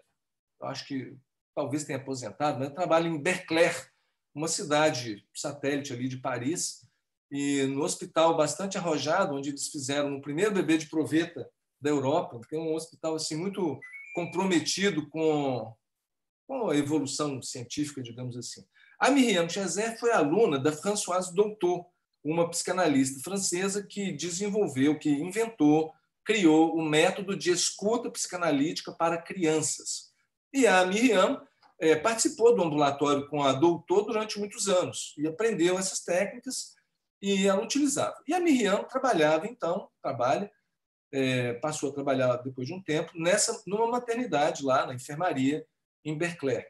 acho que talvez tenha aposentado, né? Trabalha em Berkeley, uma cidade satélite ali de Paris, e no hospital bastante arrojado, onde eles fizeram o primeiro bebê de proveta da Europa, que é um hospital assim, muito comprometido com a evolução científica, digamos assim. A Myriam Gezer foi aluna da Françoise Doutot, uma psicanalista francesa que desenvolveu, que inventou, criou o método de escuta psicanalítica para crianças. E a Myriam participou do ambulatório com a Doutot durante muitos anos e aprendeu essas técnicas e ela utilizava. E a Myriam passou a trabalhar depois de um tempo numa maternidade lá na enfermaria em Berkeley.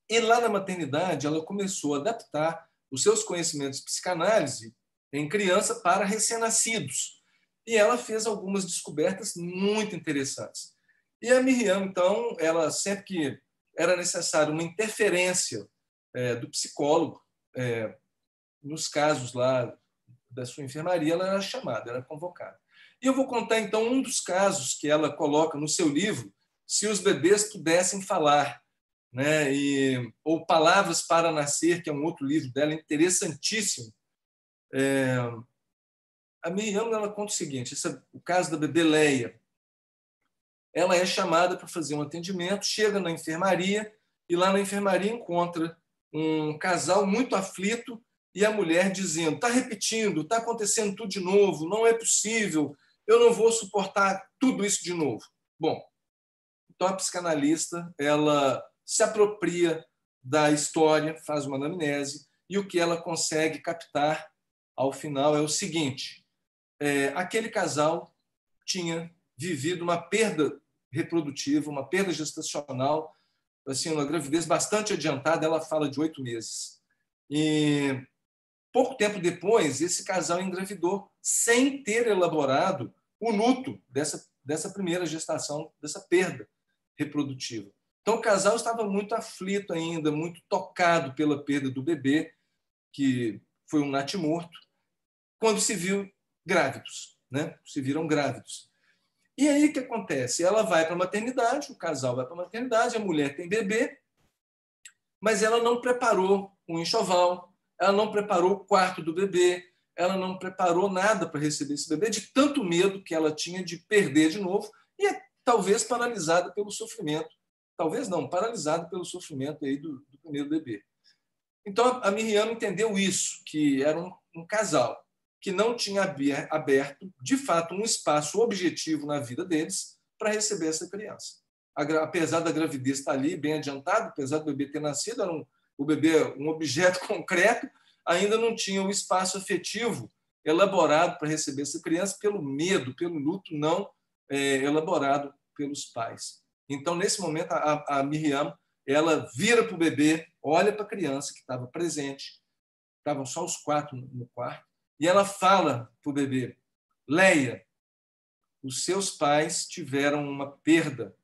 E lá na maternidade ela começou a adaptar os seus conhecimentos de psicanálise em criança para recém-nascidos. E ela fez algumas descobertas muito interessantes. E a Myriam, então, ela sempre que era necessário uma interferência do psicólogo, nos casos lá da sua enfermaria, ela era chamada, era convocada. E eu vou contar, então, um dos casos que ela coloca no seu livro, Se os Bebês Pudessem Falar, né? Ou Palavras para Nascer, que é um outro livro dela, interessantíssimo. A Myriam, ela conta o seguinte, o caso da bebê Leia. Ela é chamada para fazer um atendimento, chega na enfermaria, e lá na enfermaria encontra um casal muito aflito e a mulher dizendo, está repetindo, está acontecendo tudo de novo, não é possível, eu não vou suportar tudo isso de novo. Bom, então a psicanalista, ela se apropria da história, faz uma anamnese, e o que ela consegue captar ao final é o seguinte, aquele casal tinha vivido uma perda reprodutiva, uma perda gestacional, assim, uma gravidez bastante adiantada, ela fala de 8 meses. E pouco tempo depois, esse casal engravidou sem ter elaborado o luto dessa primeira gestação, dessa perda reprodutiva. Então, o casal estava muito aflito ainda, muito tocado pela perda do bebê, que foi um natimorto, quando se viu grávidos, né? Se viram grávidos. E aí o que acontece? Ela vai para a maternidade, o casal vai para a maternidade, a mulher tem bebê, mas ela não preparou um enxoval, ela não preparou o quarto do bebê, ela não preparou nada para receber esse bebê, de tanto medo que ela tinha de perder de novo, e talvez paralisada pelo sofrimento. Talvez não, paralisada pelo sofrimento aí do primeiro bebê. Então, a Myriam entendeu isso, que era um casal que não tinha aberto, de fato, um espaço objetivo na vida deles para receber essa criança. Apesar da gravidez estar ali, bem adiantada, apesar do bebê ter nascido, era o bebê um objeto concreto, ainda não tinha o espaço afetivo elaborado para receber essa criança pelo medo, pelo luto não elaborado pelos pais. Então, nesse momento, a Myriam, ela vira para o bebê, olha para a criança que estava presente, estavam só os 4 no quarto, e ela fala para o bebê, Leia, os seus pais tiveram uma perda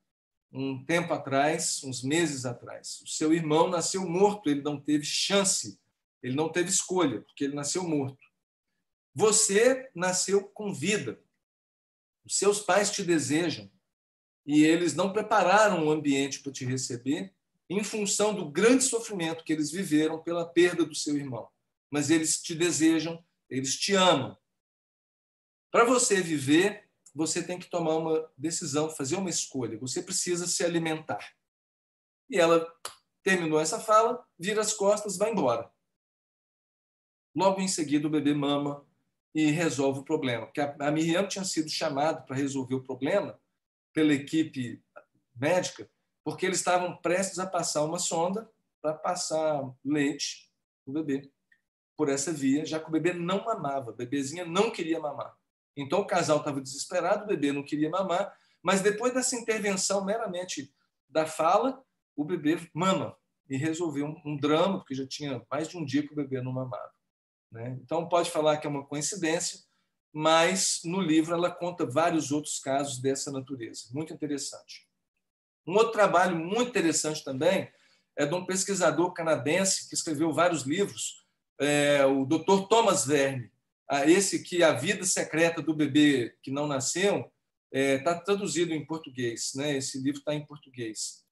um tempo atrás, uns meses atrás. O seu irmão nasceu morto, ele não teve chance, ele não teve escolha, porque ele nasceu morto. Você nasceu com vida. Os seus pais te desejam e eles não prepararam o ambiente para te receber em função do grande sofrimento que eles viveram pela perda do seu irmão. Mas eles te desejam, eles te amam. Para você viver, você tem que tomar uma decisão, fazer uma escolha. Você precisa se alimentar. E ela terminou essa fala, vira as costas, vai embora. Logo em seguida, o bebê mama e resolve o problema. Porque a Miriam tinha sido chamada para resolver o problema pela equipe médica, porque eles estavam prestes a passar uma sonda para passar leite para o bebê por essa via, já que o bebê não mamava, a bebezinha não queria mamar. Então o casal estava desesperado, o bebê não queria mamar, mas depois dessa intervenção meramente da fala, o bebê mama e resolveu um drama, porque já tinha mais de um dia que o bebê não mamava, né? Então pode falar que é uma coincidência, mas no livro ela conta vários outros casos dessa natureza. Muito interessante. Um outro trabalho muito interessante também é de um pesquisador canadense que escreveu vários livros, o Dr. Thomas Verne. Esse que A Vida Secreta do Bebê que Não Nasceu está traduzido em português, né? Esse livro está em português.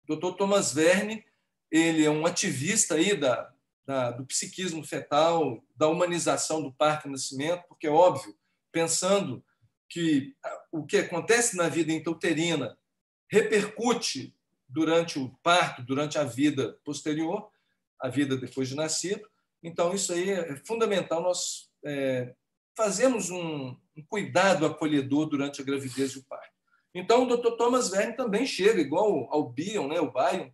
Dr. Thomas Verne, ele é um ativista aí do psiquismo fetal, da humanização do parto e nascimento, porque é óbvio, pensando que o que acontece na vida intrauterina repercute durante o parto, durante a vida posterior, a vida depois de nascido. Então, isso aí é fundamental, nós fazemos um cuidado acolhedor durante a gravidez e o parto. Então, o Dr. Thomas Verne também chega, igual ao Bion, né, o Bion,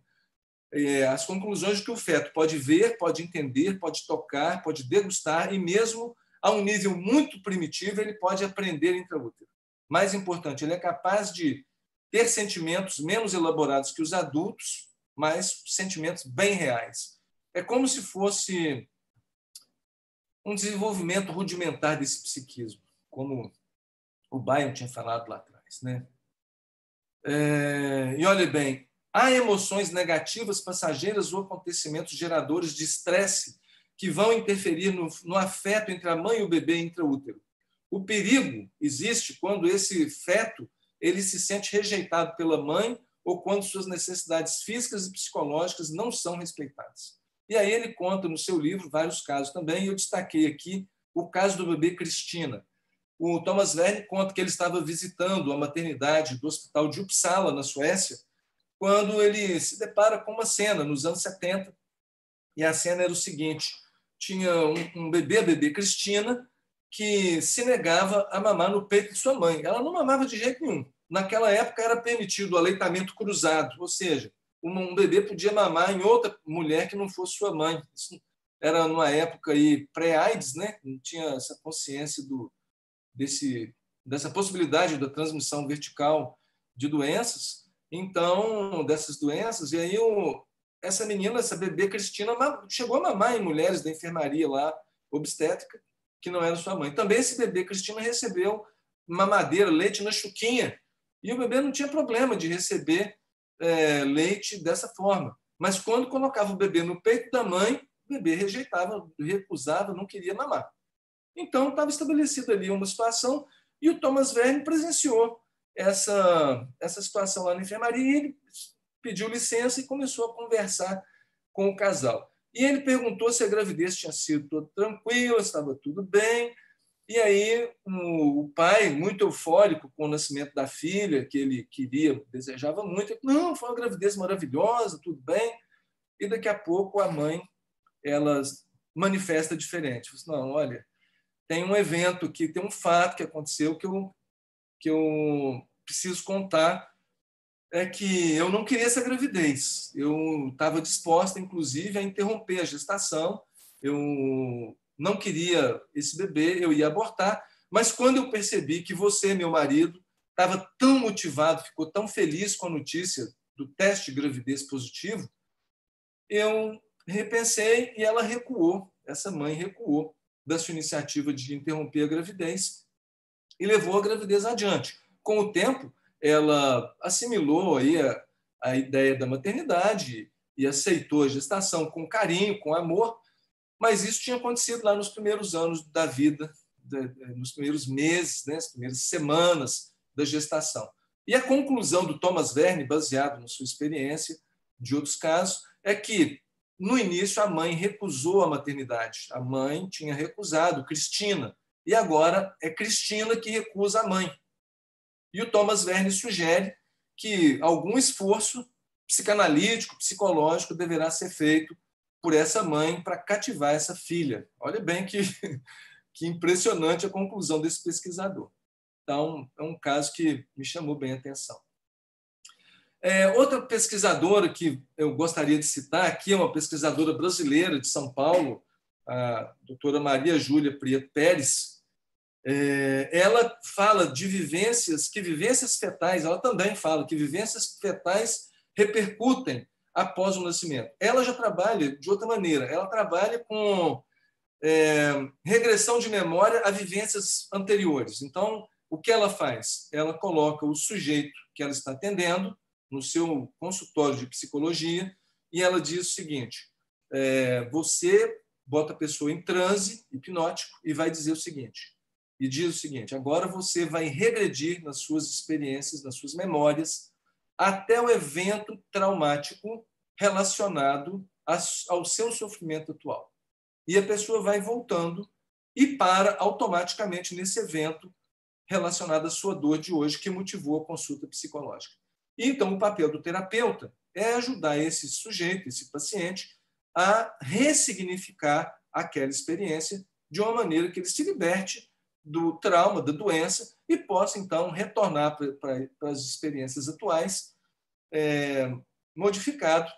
as conclusões de que o feto pode ver, pode entender, pode tocar, pode degustar e mesmo a um nível muito primitivo, ele pode aprender intraútero. Mais importante, ele é capaz de ter sentimentos menos elaborados que os adultos, mas sentimentos bem reais. É como se fosse um desenvolvimento rudimentar desse psiquismo, como o Bion tinha falado lá atrás, né? E olha bem, há emoções negativas passageiras ou acontecimentos geradores de estresse que vão interferir no afeto entre a mãe e o bebê intraútero. O perigo existe quando esse feto ele se sente rejeitado pela mãe ou quando suas necessidades físicas e psicológicas não são respeitadas. E aí ele conta no seu livro vários casos também, e eu destaquei aqui o caso do bebê Cristina. O Thomas Verne conta que ele estava visitando a maternidade do hospital de Uppsala, na Suécia, quando ele se depara com uma cena nos anos 70, e a cena era o seguinte: tinha um bebê, a bebê Cristina, que se negava a mamar no peito de sua mãe. Ela não mamava de jeito nenhum. Naquela época era permitido o aleitamento cruzado, ou seja, um bebê podia mamar em outra mulher que não fosse sua mãe. Isso era numa época aí pré-AIDS, né? Não tinha essa consciência dessa possibilidade da transmissão vertical de doenças, então, dessas doenças, e aí essa menina, essa bebê Cristina, chegou a mamar em mulheres da enfermaria lá, obstétrica, que não era sua mãe. Também esse bebê Cristina recebeu mamadeira, leite na chuquinha, e o bebê não tinha problema de receber leite dessa forma. Mas quando colocava o bebê no peito da mãe, o bebê rejeitava, recusava, não queria mamar. Então, estava estabelecida ali uma situação e o Thomas Verne presenciou essa situação lá na enfermaria e ele pediu licença e começou a conversar com o casal. E ele perguntou se a gravidez tinha sido toda tranquila, estava tudo bem. E aí o pai, muito eufórico com o nascimento da filha, que ele queria, desejava muito, ele, não, foi uma gravidez maravilhosa, tudo bem. E daqui a pouco a mãe, ela manifesta diferente. Não, olha, tem um evento aqui, tem um fato que aconteceu que eu preciso contar, é que eu não queria essa gravidez. Eu estava disposta, inclusive, a interromper a gestação. Eu não queria esse bebê, eu ia abortar. Mas quando eu percebi que você, meu marido, estava tão motivado, ficou tão feliz com a notícia do teste de gravidez positivo, eu repensei e ela recuou, essa mãe recuou da sua iniciativa de interromper a gravidez e levou a gravidez adiante. Com o tempo, ela assimilou aí a ideia da maternidade e aceitou a gestação com carinho, com amor, mas isso tinha acontecido lá nos primeiros anos da vida, nos primeiros meses, né, as primeiras semanas da gestação. E a conclusão do Thomas Verne, baseado na sua experiência de outros casos, é que, no início, a mãe recusou a maternidade. A mãe tinha recusado Cristina, e agora é Cristina que recusa a mãe. E o Thomas Verne sugere que algum esforço psicanalítico, psicológico deverá ser feito por essa mãe para cativar essa filha. Olha bem que impressionante a conclusão desse pesquisador. Então, é um caso que me chamou bem a atenção. Outra pesquisadora que eu gostaria de citar aqui é uma pesquisadora brasileira de São Paulo, a doutora Maria Júlia Prieto Pérez. Ela fala de vivências fetais, ela também fala que vivências fetais repercutem após o nascimento. Ela já trabalha de outra maneira, ela trabalha com regressão de memória a vivências anteriores. Então, o que ela faz? Ela coloca o sujeito que ela está atendendo no seu consultório de psicologia e ela diz o seguinte: você bota a pessoa em transe hipnótico e vai dizer o seguinte, e diz o seguinte: agora você vai regredir nas suas experiências, nas suas memórias, até o evento traumático relacionado ao seu sofrimento atual. E a pessoa vai voltando e para automaticamente nesse evento relacionado à sua dor de hoje que motivou a consulta psicológica. Então, o papel do terapeuta é ajudar esse sujeito, esse paciente, a ressignificar aquela experiência de uma maneira que ele se liberte do trauma, da doença, e possa, então, retornar para as experiências atuais modificado,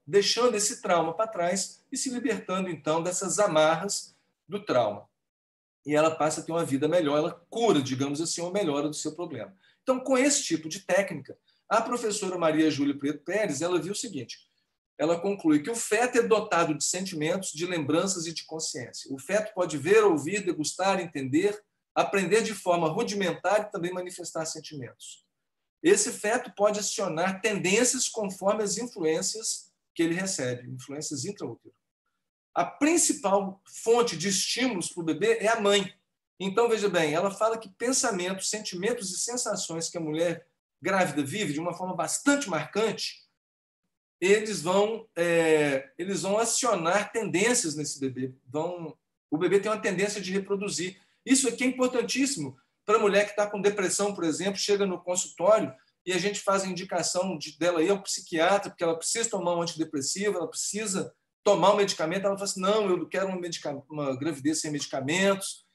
deixando esse trauma para trás e se libertando, então, dessas amarras do trauma. E ela passa a ter uma vida melhor, ela cura, digamos assim, ou melhora do seu problema. Então, com esse tipo de técnica, a professora Maria Júlia Prieto Pérez, ela viu o seguinte: ela conclui que o feto é dotado de sentimentos, de lembranças e de consciência. O feto pode ver, ouvir, degustar, entender, aprender de forma rudimentar e também manifestar sentimentos. Esse feto pode acionar tendências conforme as influências que ele recebe, influências intraútero. A principal fonte de estímulos para o bebê é a mãe. Então, veja bem, ela fala que pensamentos, sentimentos e sensações que a mulher grávida vive de uma forma bastante marcante, eles vão acionar tendências nesse bebê. O bebê tem uma tendência de reproduzir. Isso aqui é importantíssimo para a mulher que está com depressão, por exemplo, chega no consultório e a gente faz a indicação dela ir ao psiquiatra, porque ela precisa tomar um antidepressivo, ela precisa tomar um medicamento. Ela fala assim: não, eu quero uma gravidez sem medicamentos,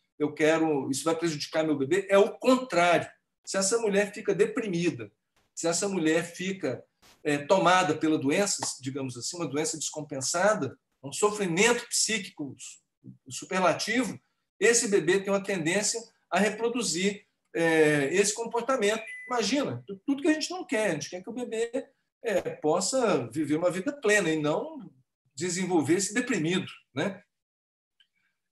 isso vai prejudicar meu bebê. É o contrário. Se essa mulher fica deprimida, se essa mulher fica tomada pela doença, digamos assim, uma doença descompensada, um sofrimento psíquico superlativo, esse bebê tem uma tendência a reproduzir esse comportamento. Imagina, tudo que a gente não quer. A gente quer que o bebê possa viver uma vida plena e não desenvolver-se deprimido, né?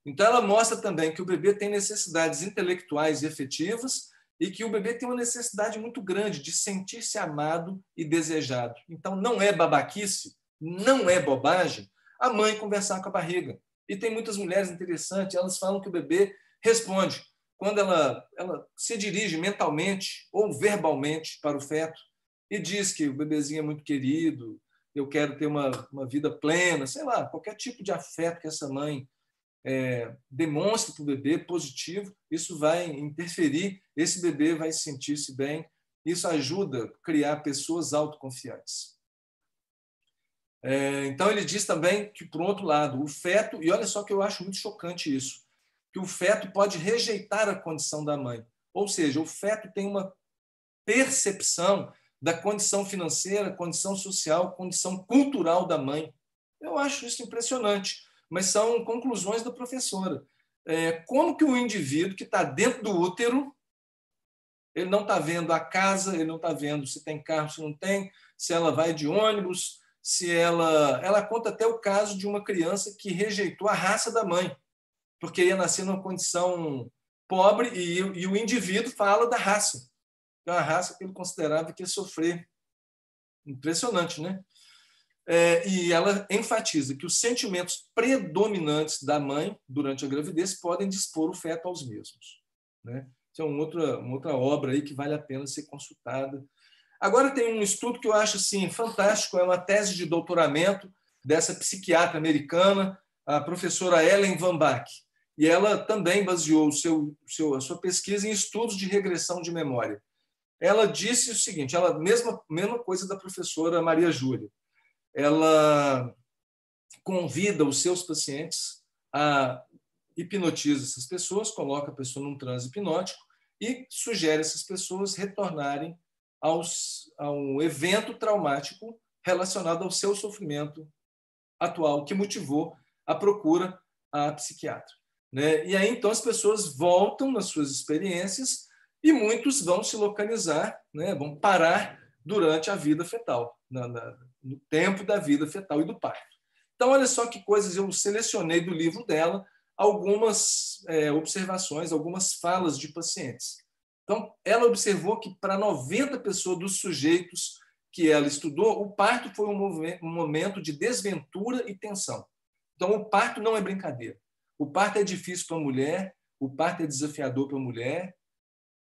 Então, ela mostra também que o bebê tem necessidades intelectuais e efetivas e que o bebê tem uma necessidade muito grande de sentir-se amado e desejado. Então, não é babaquice, não é bobagem a mãe conversar com a barriga. E tem muitas mulheres interessantes, elas falam que o bebê responde quando ela se dirige mentalmente ou verbalmente para o feto e diz que o bebezinho é muito querido, eu quero ter uma vida plena, sei lá, qualquer tipo de afeto que essa mãe demonstre para o bebê positivo, isso vai interferir, esse bebê vai sentir-se bem, isso ajuda a criar pessoas autoconfiantes. Então, ele diz também que, por outro lado, o feto, e olha só que eu acho muito chocante isso, que o feto pode rejeitar a condição da mãe, ou seja, o feto tem uma percepção da condição financeira, condição social, condição cultural da mãe. Eu acho isso impressionante, mas são conclusões da professora. Como que o indivíduo que está dentro do útero, ele não está vendo a casa, ele não está vendo se tem carro, se não tem, se ela vai de ônibus, se ela conta até o caso de uma criança que rejeitou a raça da mãe, porque ia nascer numa condição pobre e o indivíduo fala da raça. É uma raça que ele considerava que ia sofrer. Impressionante, né? E ela enfatiza que os sentimentos predominantes da mãe durante a gravidez podem dispor o feto aos mesmos, né? Isso é uma outra obra aí que vale a pena ser consultada. Agora tem um estudo que eu acho assim, fantástico, é uma tese de doutoramento dessa psiquiatra americana, a professora Ellen Van Bach, e ela também baseou a sua pesquisa em estudos de regressão de memória. Ela disse o seguinte, mesma coisa da professora Maria Júlia. ela convida os seus pacientes a hipnotizar essas pessoas, coloca a pessoa num transe hipnótico e sugere essas pessoas retornarem ao evento traumático relacionado ao seu sofrimento atual, que motivou a procura a psiquiatra. Né? E aí, então, as pessoas voltam nas suas experiências e muitos vão se localizar, né? Vão parar durante a vida fetal, no tempo da vida fetal e do parto. Então, olha só que coisas eu selecionei do livro dela, algumas observações, algumas falas de pacientes. Então, ela observou que para 90% dos sujeitos que ela estudou, o parto foi um momento de desventura e tensão. Então, o parto não é brincadeira. O parto é difícil para a mulher, o parto é desafiador para a mulher,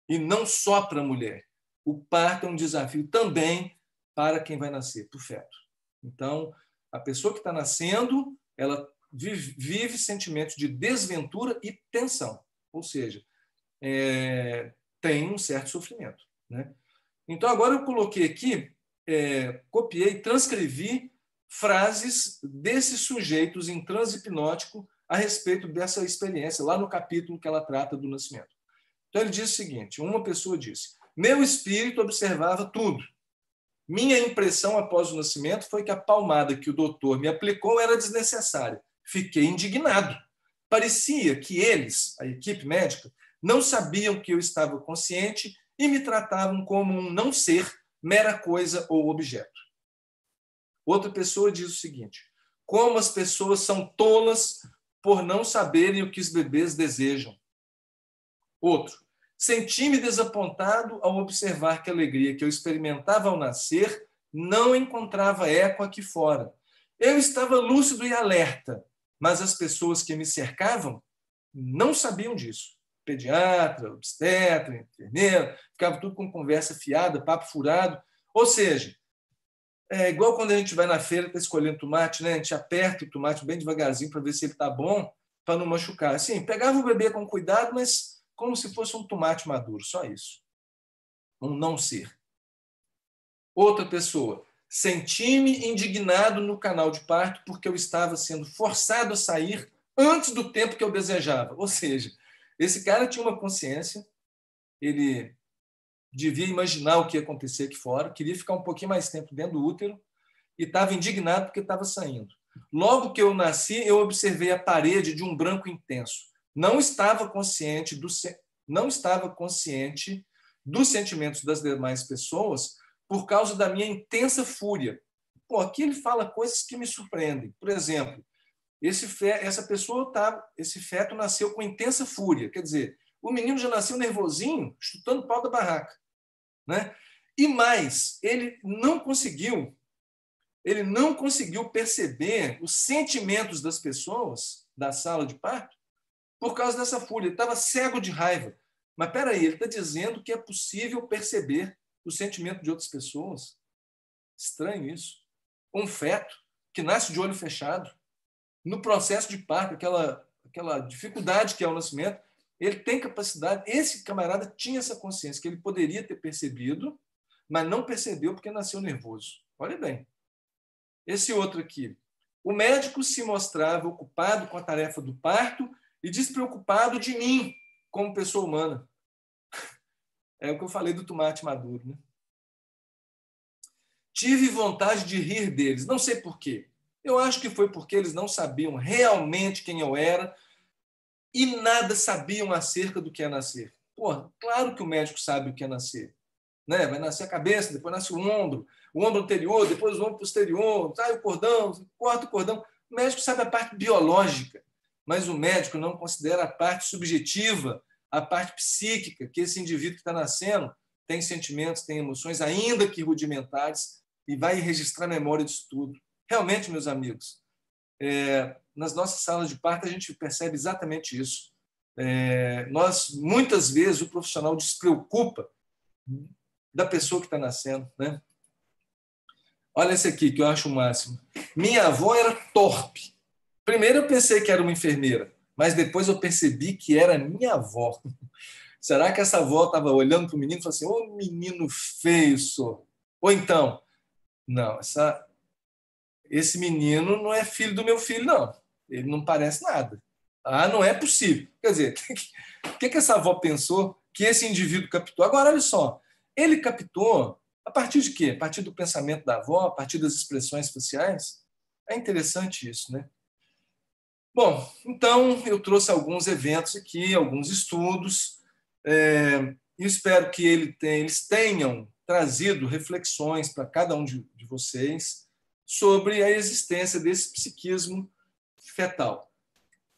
e não só para a mulher. O parto é um desafio também para quem vai nascer, para o feto. Então, a pessoa que está nascendo, ela vive sentimentos de desventura e tensão, ou seja, tem um certo sofrimento. Né? Então, agora eu coloquei aqui, copiei, transcrevi frases desses sujeitos em transe hipnótico a respeito dessa experiência, lá no capítulo que ela trata do nascimento. Então, ele diz o seguinte, uma pessoa disse: meu espírito observava tudo. Minha impressão após o nascimento foi que a palmada que o doutor me aplicou era desnecessária. Fiquei indignado. Parecia que eles, a equipe médica, não sabiam que eu estava consciente e me tratavam como um não ser, mera coisa ou objeto. Outra pessoa diz o seguinte: como as pessoas são tolas por não saberem o que os bebês desejam. Outro: senti-me desapontado ao observar que a alegria que eu experimentava ao nascer não encontrava eco aqui fora. Eu estava lúcido e alerta, mas as pessoas que me cercavam não sabiam disso. Pediatra, obstetra, enfermeira, ficava tudo com conversa fiada, papo furado. Ou seja, é igual quando a gente vai na feira para escolher tomate, né? A gente aperta o tomate bem devagarzinho para ver se ele está bom, para não machucar. Assim, pegava o bebê com cuidado, mas como se fosse um tomate maduro, só isso. Um não ser. Outra pessoa: senti-me indignado no canal de parto porque eu estava sendo forçado a sair antes do tempo que eu desejava. Ou seja, esse cara tinha uma consciência, ele devia imaginar o que ia acontecer aqui fora, queria ficar um pouquinho mais tempo dentro do útero e estava indignado porque estava saindo. Logo que eu nasci, eu observei a parede de um branco intenso. Não estava consciente dos sentimentos das demais pessoas por causa da minha intensa fúria. Pô, aqui ele fala coisas que me surpreendem. Por exemplo, esse feto nasceu com intensa fúria. Quer dizer, o menino já nasceu nervosinho, chutando o pau da barraca. Né? E mais, ele não conseguiu perceber os sentimentos das pessoas da sala de parto por causa dessa fúria. Ele estava cego de raiva. Mas, espera aí, ele está dizendo que é possível perceber o sentimento de outras pessoas. Estranho isso. Um feto que nasce de olho fechado, no processo de parto, aquela dificuldade que é o nascimento, ele tem capacidade, esse camarada tinha essa consciência que ele poderia ter percebido, mas não percebeu porque nasceu nervoso. Olha bem. Esse outro aqui. O médico se mostrava ocupado com a tarefa do parto e despreocupado de mim, como pessoa humana. É o que eu falei do tomate maduro. Né? Tive vontade de rir deles, não sei por quê. Eu acho que foi porque eles não sabiam realmente quem eu era e nada sabiam acerca do que é nascer. Pô, claro que o médico sabe o que é nascer. Né? Vai nascer a cabeça, depois nasce o ombro anterior, depois o ombro posterior, sai o cordão, corta o cordão. O médico sabe a parte biológica, mas o médico não considera a parte subjetiva, a parte psíquica, que esse indivíduo que está nascendo tem sentimentos, tem emoções, ainda que rudimentares, e vai registrar a memória disso tudo. Realmente, meus amigos, nas nossas salas de parto a gente percebe exatamente isso. Muitas vezes, o profissional despreocupa da pessoa que está nascendo. Né? Olha esse aqui, que eu acho o máximo. Minha avó era torpe. Primeiro eu pensei que era uma enfermeira, mas depois eu percebi que era minha avó. Será que essa avó estava olhando para o menino e falou assim: ô menino feio, sou. Ou então, não, esse menino não é filho do meu filho, não. Ele não parece nada. Ah, não é possível. Quer dizer, o que essa avó pensou que esse indivíduo captou? Agora, olha só, ele captou a partir de quê? A partir do pensamento da avó, a partir das expressões faciais? É interessante isso, né? Bom, então eu trouxe alguns eventos aqui, alguns estudos, e espero que eles tenham trazido reflexões para cada um de vocês sobre a existência desse psiquismo fetal.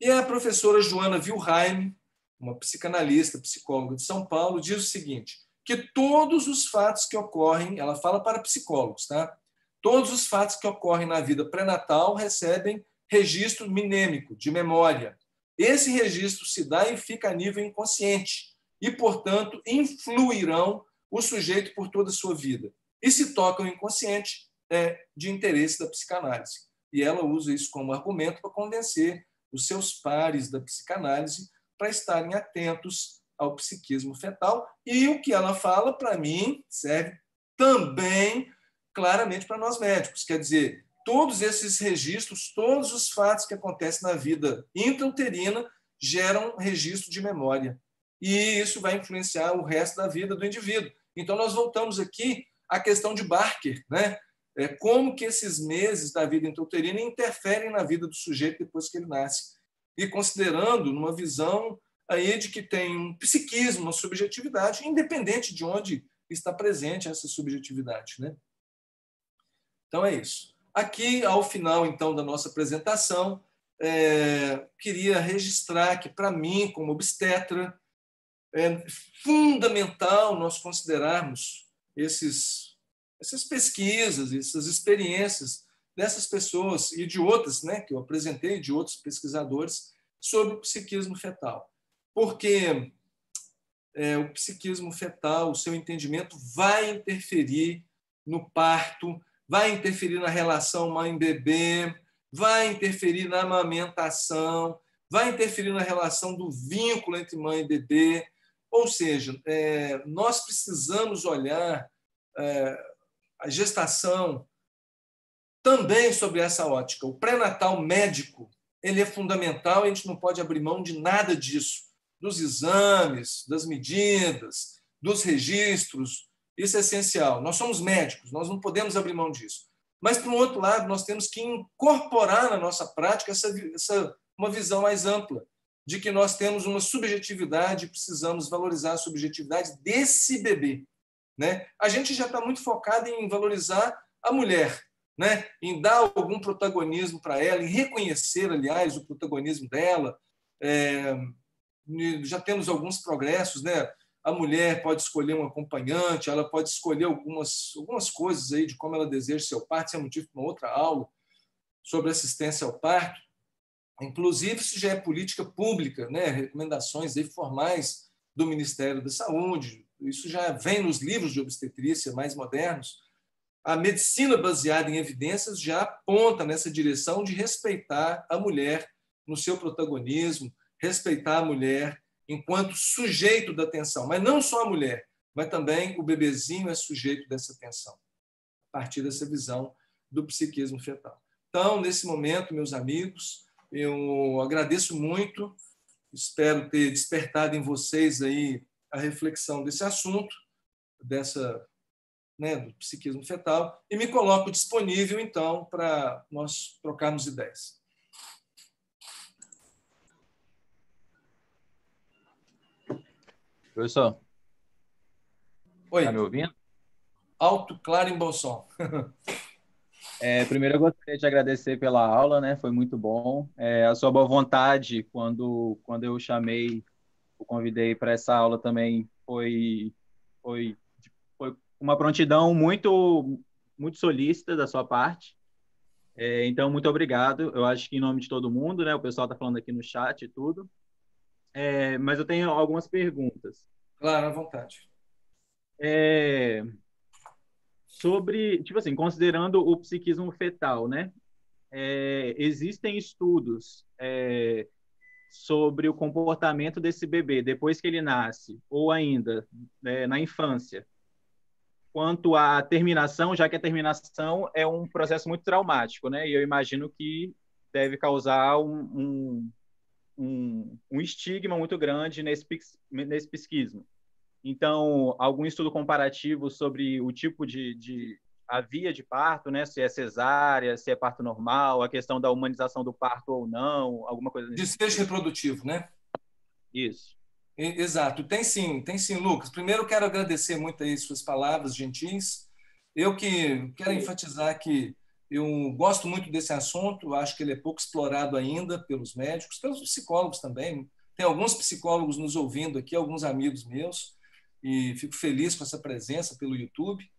E a professora Joana Wilheim, uma psicanalista, psicóloga de São Paulo, diz o seguinte, que todos os fatos que ocorrem, ela fala para psicólogos, tá? Todos os fatos que ocorrem na vida pré-natal recebem registro mnêmico, de memória. Esse registro se dá e fica a nível inconsciente e, portanto, influirão o sujeito por toda a sua vida. E se toca o inconsciente, é de interesse da psicanálise. E ela usa isso como argumento para convencer os seus pares da psicanálise para estarem atentos ao psiquismo fetal. E o que ela fala, para mim, serve também claramente para nós médicos. Quer dizer, todos esses registros, todos os fatos que acontecem na vida intrauterina geram registro de memória. E isso vai influenciar o resto da vida do indivíduo. Então, nós voltamos aqui à questão de Barker, né? Como que esses meses da vida intrauterina interferem na vida do sujeito depois que ele nasce. E considerando numa visão aí de que tem um psiquismo, uma subjetividade, independente de onde está presente essa subjetividade, né? Então, é isso. Aqui, ao final, então, da nossa apresentação, queria registrar que, para mim, como obstetra, é fundamental nós considerarmos essas pesquisas, essas experiências dessas pessoas e de outras, né, que eu apresentei, de outros pesquisadores, sobre o psiquismo fetal. Porque o psiquismo fetal, o seu entendimento, vai interferir no parto, vai interferir na relação mãe-bebê, vai interferir na amamentação, vai interferir na relação do vínculo entre mãe e bebê. Ou seja, nós precisamos olhar a gestação também sobre essa ótica. O pré-natal médico ele é fundamental, a gente não pode abrir mão de nada disso, dos exames, das medidas, dos registros. Isso é essencial. Nós somos médicos, nós não podemos abrir mão disso. Mas, por um outro lado, nós temos que incorporar na nossa prática uma visão mais ampla, de que nós temos uma subjetividade e precisamos valorizar a subjetividade desse bebê, né? A gente já está muito focado em valorizar a mulher, né? Em dar algum protagonismo para ela, em reconhecer, aliás, o protagonismo dela. Já temos alguns progressos, né? A mulher pode escolher um acompanhante, ela pode escolher algumas coisas aí de como ela deseja seu parto, isso é motivo para uma outra aula sobre assistência ao parto. Inclusive, isso já é política pública, né? Recomendações aí formais do Ministério da Saúde, isso já vem nos livros de obstetrícia mais modernos. A medicina baseada em evidências já aponta nessa direção de respeitar a mulher no seu protagonismo, respeitar a mulher enquanto sujeito da atenção, mas não só a mulher, mas também o bebezinho é sujeito dessa atenção, a partir dessa visão do psiquismo fetal. Então, nesse momento, meus amigos, eu agradeço muito, espero ter despertado em vocês aí a reflexão desse assunto, do psiquismo fetal, e me coloco disponível, então, para nós trocarmos ideias. Professor, oi. Está me ouvindo? Alto, claro e bom som. Primeiro, eu gostaria de agradecer pela aula, né? Foi muito bom. A sua boa vontade, quando eu convidei para essa aula também, foi uma prontidão muito, muito solícita da sua parte. Então, muito obrigado. Eu acho que em nome de todo mundo, né? O pessoal está falando aqui no chat e tudo. Mas eu tenho algumas perguntas. Claro, à vontade. Sobre, tipo assim, considerando o psiquismo fetal, né? Existem estudos sobre o comportamento desse bebê depois que ele nasce, ou ainda na infância, quanto à terminação, já que a terminação é um processo muito traumático, né? E eu imagino que deve causar um estigma muito grande nesse psiquismo. Então, algum estudo comparativo sobre o tipo a via de parto, né? Se é cesárea, se é parto normal, a questão da humanização do parto ou não, alguma coisa nesse Desfecho reprodutivo, né? Isso. Exato. Tem sim, Lucas. Primeiro, eu quero agradecer muito aí suas palavras gentis. Eu que quero enfatizar que eu gosto muito desse assunto, acho que ele é pouco explorado ainda pelos médicos, pelos psicólogos também. Tem alguns psicólogos nos ouvindo aqui, alguns amigos meus, e fico feliz com essa presença pelo YouTube,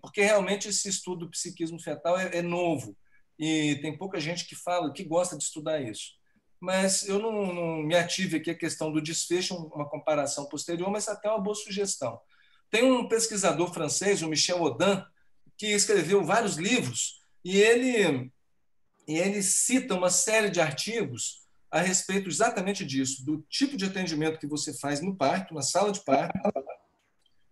porque realmente esse estudo do psiquismo fetal é novo e tem pouca gente que fala, que gosta de estudar isso. Mas eu não me ative aqui a questão do desfecho, uma comparação posterior, mas até uma boa sugestão. Tem um pesquisador francês, o Michel Audin, que escreveu vários livros e ele cita uma série de artigos a respeito exatamente disso, do tipo de atendimento que você faz no parto, na sala de parto,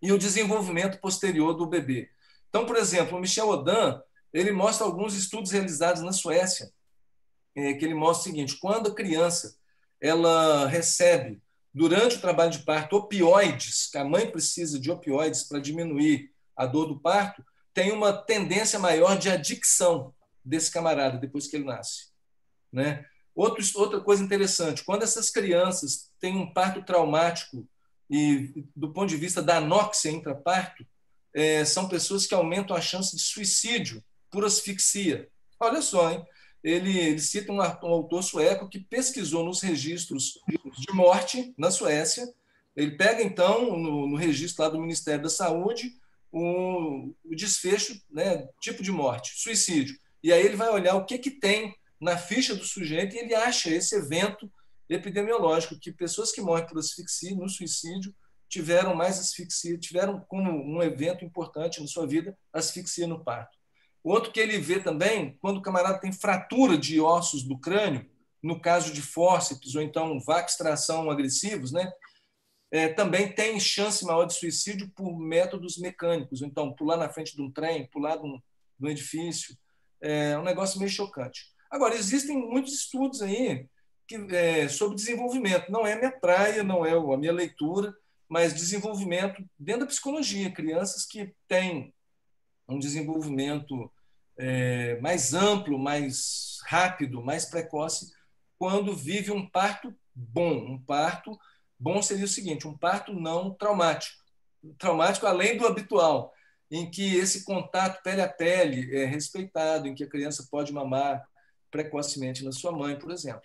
e o desenvolvimento posterior do bebê. Então, por exemplo, o Michel Audin, ele mostra alguns estudos realizados na Suécia, que ele mostra o seguinte: quando a criança ela recebe, durante o trabalho de parto, opioides, que a mãe precisa de opioides para diminuir a dor do parto, tem uma tendência maior de adicção desse camarada depois que ele nasce, né? Outra coisa interessante, quando essas crianças têm um parto traumático e, do ponto de vista da anóxia intraparto, são pessoas que aumentam a chance de suicídio por asfixia. Olha só, hein? Ele cita um autor sueco que pesquisou nos registros de morte na Suécia. Ele pega, então, no registro lá do Ministério da Saúde, o desfecho, né, tipo de morte, suicídio. E aí ele vai olhar o que tem na ficha do sujeito e ele acha esse evento epidemiológico, que pessoas que morrem por asfixia, no suicídio, tiveram mais asfixia, tiveram como um evento importante na sua vida asfixia no parto. O outro que ele vê também, quando o camarada tem fratura de ossos do crânio, no caso de fórceps ou então vac-extração agressivos, né, também tem chance maior de suicídio por métodos mecânicos. Então, pular na frente de um trem, pular de um edifício. É um negócio meio chocante. Agora, existem muitos estudos aí sobre desenvolvimento. Não é a minha praia, não é a minha leitura, mas desenvolvimento dentro da psicologia. Crianças que têm um desenvolvimento mais amplo, mais rápido, mais precoce, quando vive um parto bom. Um parto bom seria o seguinte: um parto não traumático. Traumático além do habitual, em que esse contato pele a pele é respeitado, em que a criança pode mamar precocemente na sua mãe, por exemplo.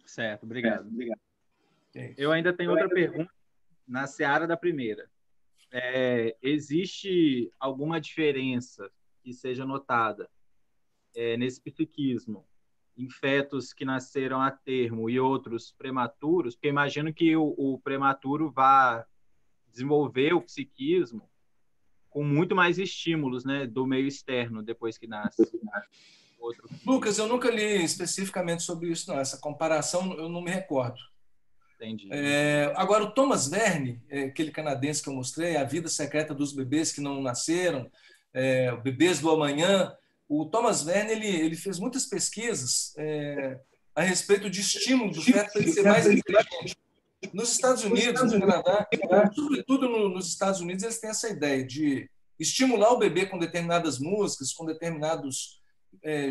Certo, obrigado. Eu ainda tenho outra pergunta na seara da primeira. Existe alguma diferença que seja notada nesse psiquismo em fetos que nasceram a termo e outros prematuros? Porque imagino que o prematuro vá desenvolver o psiquismo com muito mais estímulos, né, do meio externo depois que nasce. Lucas, eu nunca li especificamente sobre isso, não. Essa comparação eu não me recordo. Entendi. Agora, o Thomas Verne, aquele canadense que eu mostrei, A Vida Secreta dos Bebês que Não Nasceram, Bebês do Amanhã, o Thomas Verne ele fez muitas pesquisas a respeito de estímulo do feto para ele ser mais inteligente. Nos Estados Unidos, no Canadá, sobretudo nos Estados Unidos, eles têm essa ideia de estimular o bebê com determinadas músicas, com determinados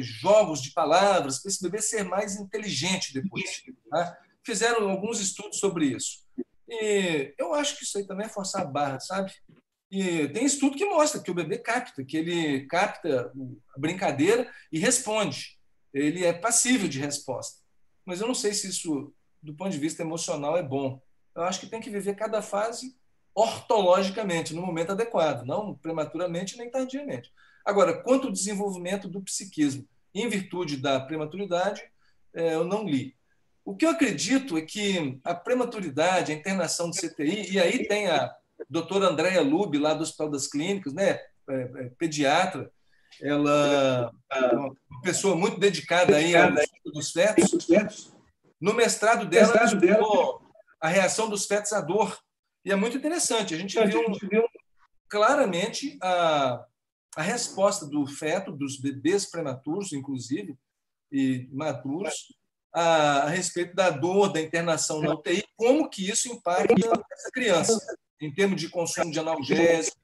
jogos de palavras, para esse bebê ser mais inteligente depois. Tá? Fizeram alguns estudos sobre isso. E eu acho que isso aí também é forçar a barra, sabe? E tem estudo que mostra que o bebê capta, que ele capta a brincadeira e responde. Ele é passível de resposta. Mas eu não sei se isso, do ponto de vista emocional, é bom. Eu acho que tem que viver cada fase ortologicamente, no momento adequado, não prematuramente nem tardiamente. Agora, quanto ao desenvolvimento do psiquismo em virtude da prematuridade, eu não li. O que eu acredito é que a prematuridade, a internação de CTI, e aí tem a doutora Andréa Lube, lá do Hospital das Clínicas, né, pediatra, ela é uma pessoa muito dedicada aí ao estudo dos fetos. No mestrado dela, ela estudou a reação dos fetos à dor. E é muito interessante. A gente viu claramente a resposta do feto, dos bebês prematuros, inclusive, e maturos, a respeito da dor, da internação na UTI, como que isso impacta essa criança, em termos de consumo de analgésico,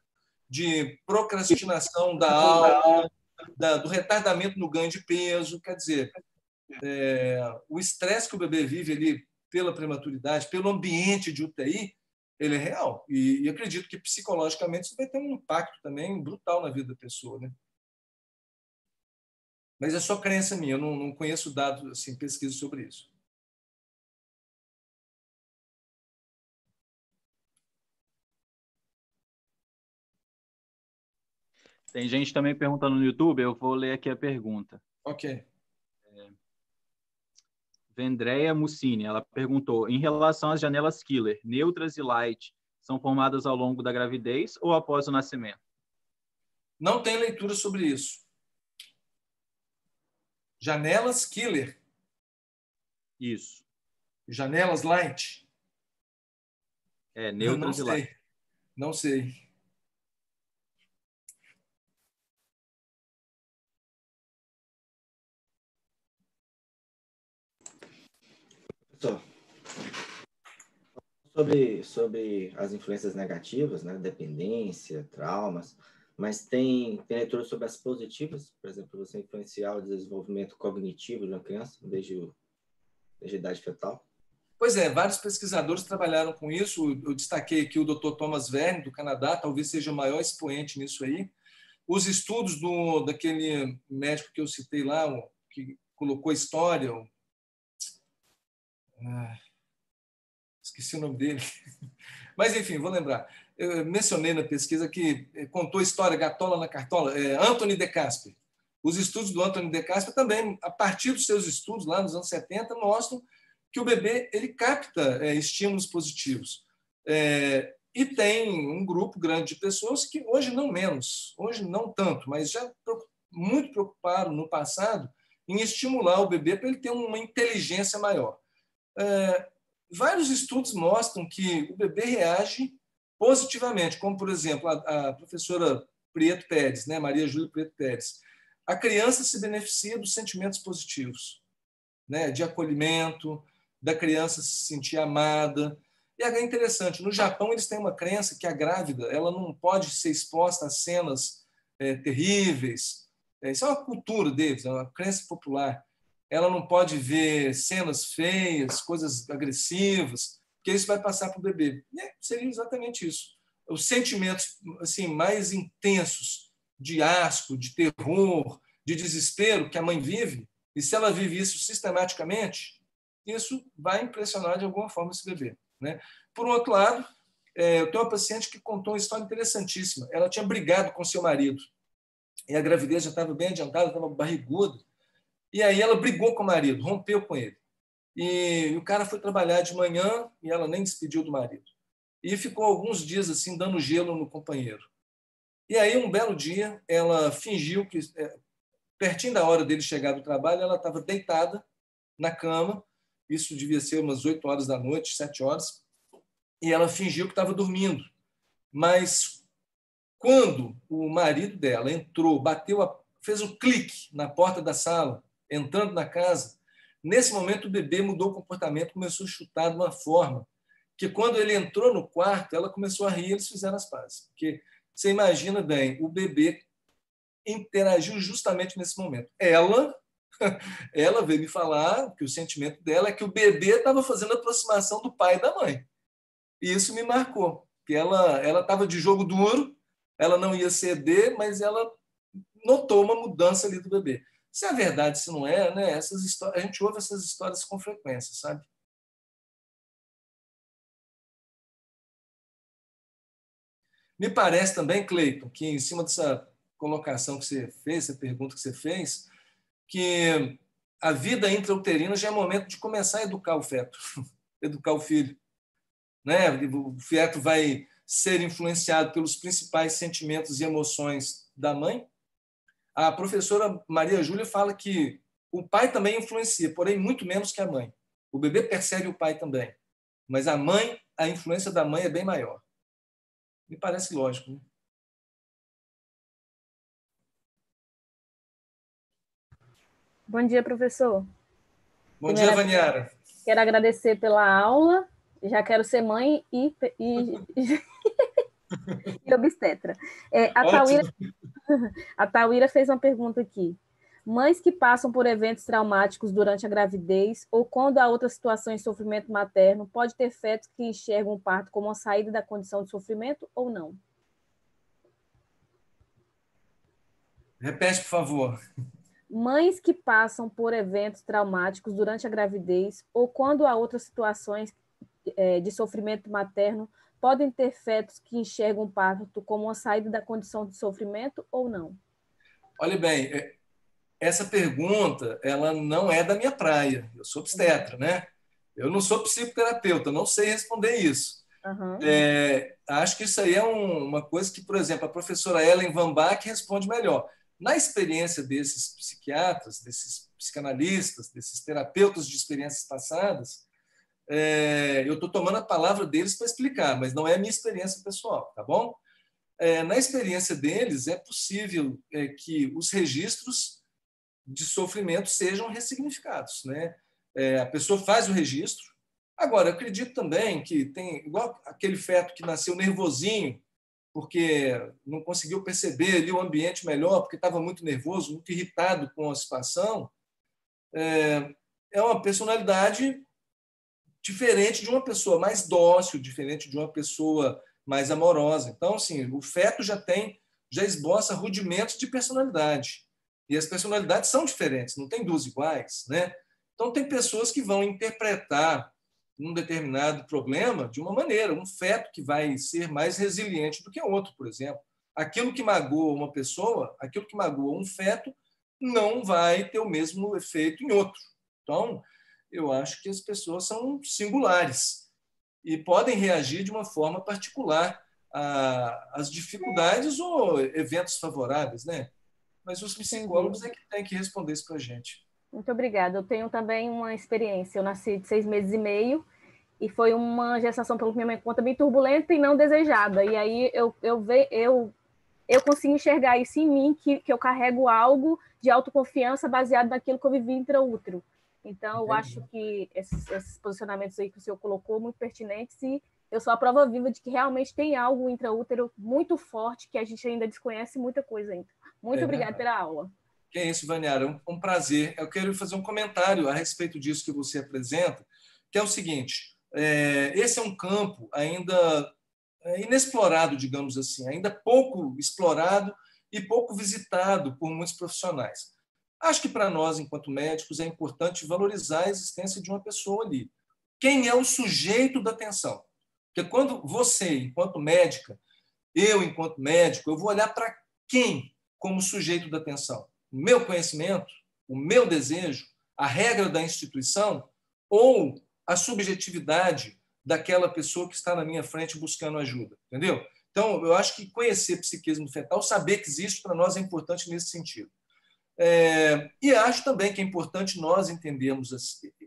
de procrastinação da aula, do retardamento no ganho de peso. Quer dizer, o estresse que o bebê vive ali pela prematuridade, pelo ambiente de UTI, ele é real. E acredito que psicologicamente isso vai ter um impacto também brutal na vida da pessoa, né? Mas é só crença minha, eu não conheço dados, assim, pesquisa sobre isso. Tem gente também perguntando no YouTube, eu vou ler aqui a pergunta. Ok. Vendréia Mussini, ela perguntou, em relação às janelas Killer, neutras e light, são formadas ao longo da gravidez ou após o nascimento? Não tem leitura sobre isso. Janelas Killer. Isso. Janelas light. Neutras e light. Não sei. Sobre as influências negativas, né? Dependência, traumas, mas tem leitura sobre as positivas, por exemplo, você influenciar o desenvolvimento cognitivo de uma criança desde a idade fetal? Pois é, vários pesquisadores trabalharam com isso. Eu destaquei aqui o Dr. Thomas Verne, do Canadá, talvez seja o maior expoente nisso aí. Os estudos daquele médico que eu citei lá, que colocou história, esqueci o nome dele, mas enfim, vou lembrar. Eu mencionei na pesquisa que contou história, Gatola na Cartola, Anthony de Casper. Os estudos do Anthony de Casper também, a partir dos seus estudos lá nos anos 70, mostram que o bebê ele capta estímulos positivos. E tem um grupo grande de pessoas que hoje não menos, hoje não tanto, mas já muito preocuparam no passado em estimular o bebê para ele ter uma inteligência maior. Vários estudos mostram que o bebê reage positivamente, como, por exemplo, a professora Prieto Pérez, né, Maria Júlia Prieto Pérez. A criança se beneficia dos sentimentos positivos, né, de acolhimento, da criança se sentir amada. E é interessante, no Japão eles têm uma crença que a grávida ela não pode ser exposta a cenas terríveis. Isso é uma cultura deles, é uma crença popular. Ela não pode ver cenas feias, coisas agressivas, porque isso vai passar para o bebê. E seria exatamente isso. Os sentimentos assim mais intensos de asco, de terror, de desespero que a mãe vive, e se ela vive isso sistematicamente, isso vai impressionar de alguma forma esse bebê, né? Por um outro lado, eu tenho uma paciente que contou uma história interessantíssima. Ela tinha brigado com seu marido, e a gravidez já estava bem adiantada, estava barriguda, e aí ela brigou com o marido, rompeu com ele. E o cara foi trabalhar de manhã e ela nem despediu do marido. E ficou alguns dias assim, dando gelo no companheiro. E aí, um belo dia, ela fingiu que, pertinho da hora dele chegar do trabalho, ela estava deitada na cama, isso devia ser umas 8 horas da noite, 7 horas, e ela fingiu que estava dormindo. Mas quando o marido dela entrou, fez um clique na porta da sala, entrando na casa, nesse momento o bebê mudou o comportamento, começou a chutar de uma forma que quando ele entrou no quarto, ela começou a rir e eles fizeram as pazes. Porque você imagina bem, o bebê interagiu justamente nesse momento. Ela veio me falar que o sentimento dela é que o bebê estava fazendo a aproximação do pai e da mãe. E isso me marcou, que ela estava de jogo duro, ela não ia ceder, mas ela notou uma mudança ali do bebê. Se é verdade, se não é, né? Essas histórias, a gente ouve essas histórias com frequência, sabe? Me parece também, Cleiton, que em cima dessa colocação que você fez, essa pergunta que você fez, que a vida intrauterina já é momento de começar a educar o feto, educar o filho, né? O feto vai ser influenciado pelos principais sentimentos e emoções da mãe. A professora Maria Júlia fala que o pai também influencia, porém muito menos que a mãe. O bebê percebe o pai também. mas a influência da mãe é bem maior. Me parece lógico, né? Bom dia, professor. Bom dia, Vaniara. Quero agradecer pela aula. Já quero ser mãe e obstetra. A Tauíra fez uma pergunta aqui. Mães que passam por eventos traumáticos durante a gravidez ou quando há outras situações de sofrimento materno, pode ter fetos que enxergam o parto como uma saída da condição de sofrimento ou não? Repete, por favor. Mães que passam por eventos traumáticos durante a gravidez ou quando há outras situações de sofrimento materno, podem ter fetos que enxergam o parto como uma saída da condição de sofrimento ou não? Olha bem, essa pergunta ela não é da minha praia. Eu sou obstetra, né? Eu não sou psicoterapeuta, não sei responder isso. Uhum. Acho que isso aí é uma coisa que, por exemplo, a professora Ellen Van Bach responde melhor. Na experiência desses psiquiatras, desses psicanalistas, desses terapeutas de experiências passadas, eu estou tomando a palavra deles para explicar, mas não é a minha experiência pessoal, tá bom? Na experiência deles, é possível que os registros de sofrimento sejam ressignificados, né? A pessoa faz o registro. Agora, eu acredito também que tem, igual aquele feto que nasceu nervosinho, porque não conseguiu perceber ali o ambiente melhor, porque estava muito nervoso, muito irritado com a situação, é uma personalidade diferente de uma pessoa mais dócil, diferente de uma pessoa mais amorosa. Então, assim, o feto já esboça rudimentos de personalidade. E as personalidades são diferentes, não tem duas iguais, né? Então, tem pessoas que vão interpretar um determinado problema de uma maneira, um feto que vai ser mais resiliente do que outro, por exemplo. Aquilo que magoa uma pessoa, aquilo que magoa um feto, não vai ter o mesmo efeito em outro. Então, eu acho que as pessoas são singulares e podem reagir de uma forma particular às dificuldades ou eventos favoráveis, né? Mas os psicólogos é que têm que responder isso para a gente. Muito obrigada. Eu tenho também uma experiência. Eu nasci de 6 meses e meio e foi uma gestação, pelo que minha mãe conta, bem turbulenta e não desejada. E aí eu consigo enxergar isso em mim, que eu carrego algo de autoconfiança baseado naquilo que eu vivi intraútero. Então, eu acho que esses posicionamentos aí que o senhor colocou, muito pertinentes, e eu sou a prova viva de que realmente tem algo intraútero muito forte que a gente ainda desconhece muita coisa ainda. Muito obrigada pela aula. Que é isso, Vaniara, um prazer. Eu quero fazer um comentário a respeito disso que você apresenta, que é o seguinte, esse é um campo ainda inexplorado, digamos assim, ainda pouco explorado e pouco visitado por muitos profissionais. Acho que para nós, enquanto médicos, é importante valorizar a existência de uma pessoa ali. Quem é o sujeito da atenção? Porque quando você, enquanto médica, eu, enquanto médico, eu vou olhar para quem como sujeito da atenção? O meu conhecimento, o meu desejo, a regra da instituição ou a subjetividade daquela pessoa que está na minha frente buscando ajuda, entendeu? Então, eu acho que conhecer psiquismo fetal, saber que existe, para nós é importante nesse sentido. E acho também que é importante nós entendermos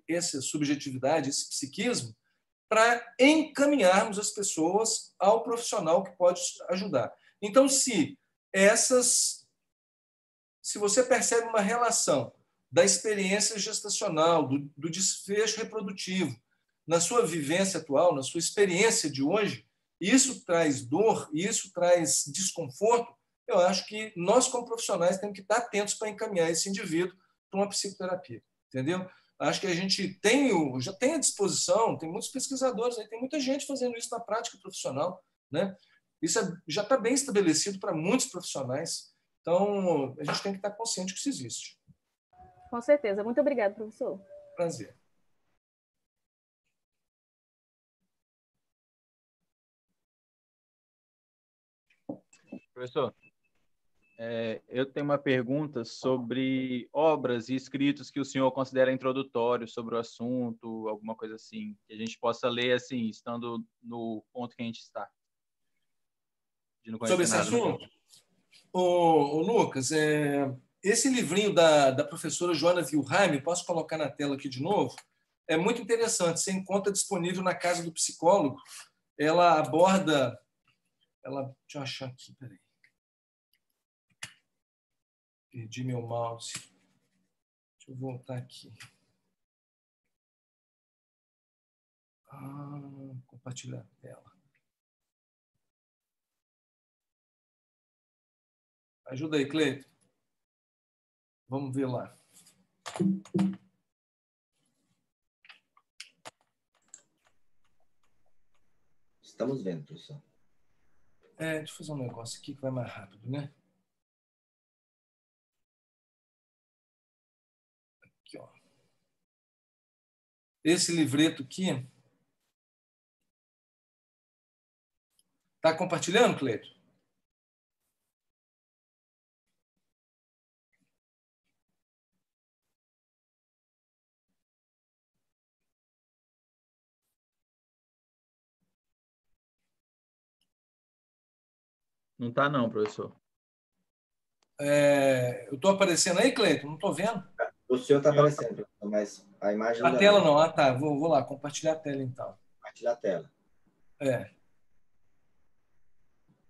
essa subjetividade, esse psiquismo, para encaminharmos as pessoas ao profissional que pode ajudar. Então, se você percebe uma relação da experiência gestacional, do desfecho reprodutivo, na sua vivência atual, na sua experiência de hoje, isso traz dor, isso traz desconforto, eu acho que nós, como profissionais, temos que estar atentos para encaminhar esse indivíduo para uma psicoterapia, entendeu? Acho que a gente já tem à disposição, tem muitos pesquisadores, tem muita gente fazendo isso na prática profissional, né? Isso já está bem estabelecido para muitos profissionais, então a gente tem que estar consciente que isso existe. Com certeza. Muito obrigada, professor. Prazer. Professor, eu tenho uma pergunta sobre obras e escritos que o senhor considera introdutórios sobre o assunto, alguma coisa assim, que a gente possa ler assim, estando no ponto que a gente está. Sobre esse assunto? Ô, Lucas, esse livrinho da professora Joana Wilheim, posso colocar na tela aqui de novo? é muito interessante. Você encontra disponível na Casa do Psicólogo. Ela aborda... deixa eu achar aqui, peraí. Perdi meu mouse. Deixa eu voltar aqui. Compartilhar a tela. Ajuda aí, Cleiton. Vamos ver lá. Estamos vendo, professor. Deixa eu fazer um negócio aqui que vai mais rápido, né? Aqui, ó. Esse livreto aqui. Está compartilhando, Cleiton? Não está não, professor. Eu estou aparecendo aí, Cleiton? Não estou vendo. O senhor está aparecendo, professor, mas a imagem... A tela não. Tá. Vou lá, compartilhar a tela, então. Compartilhar a tela.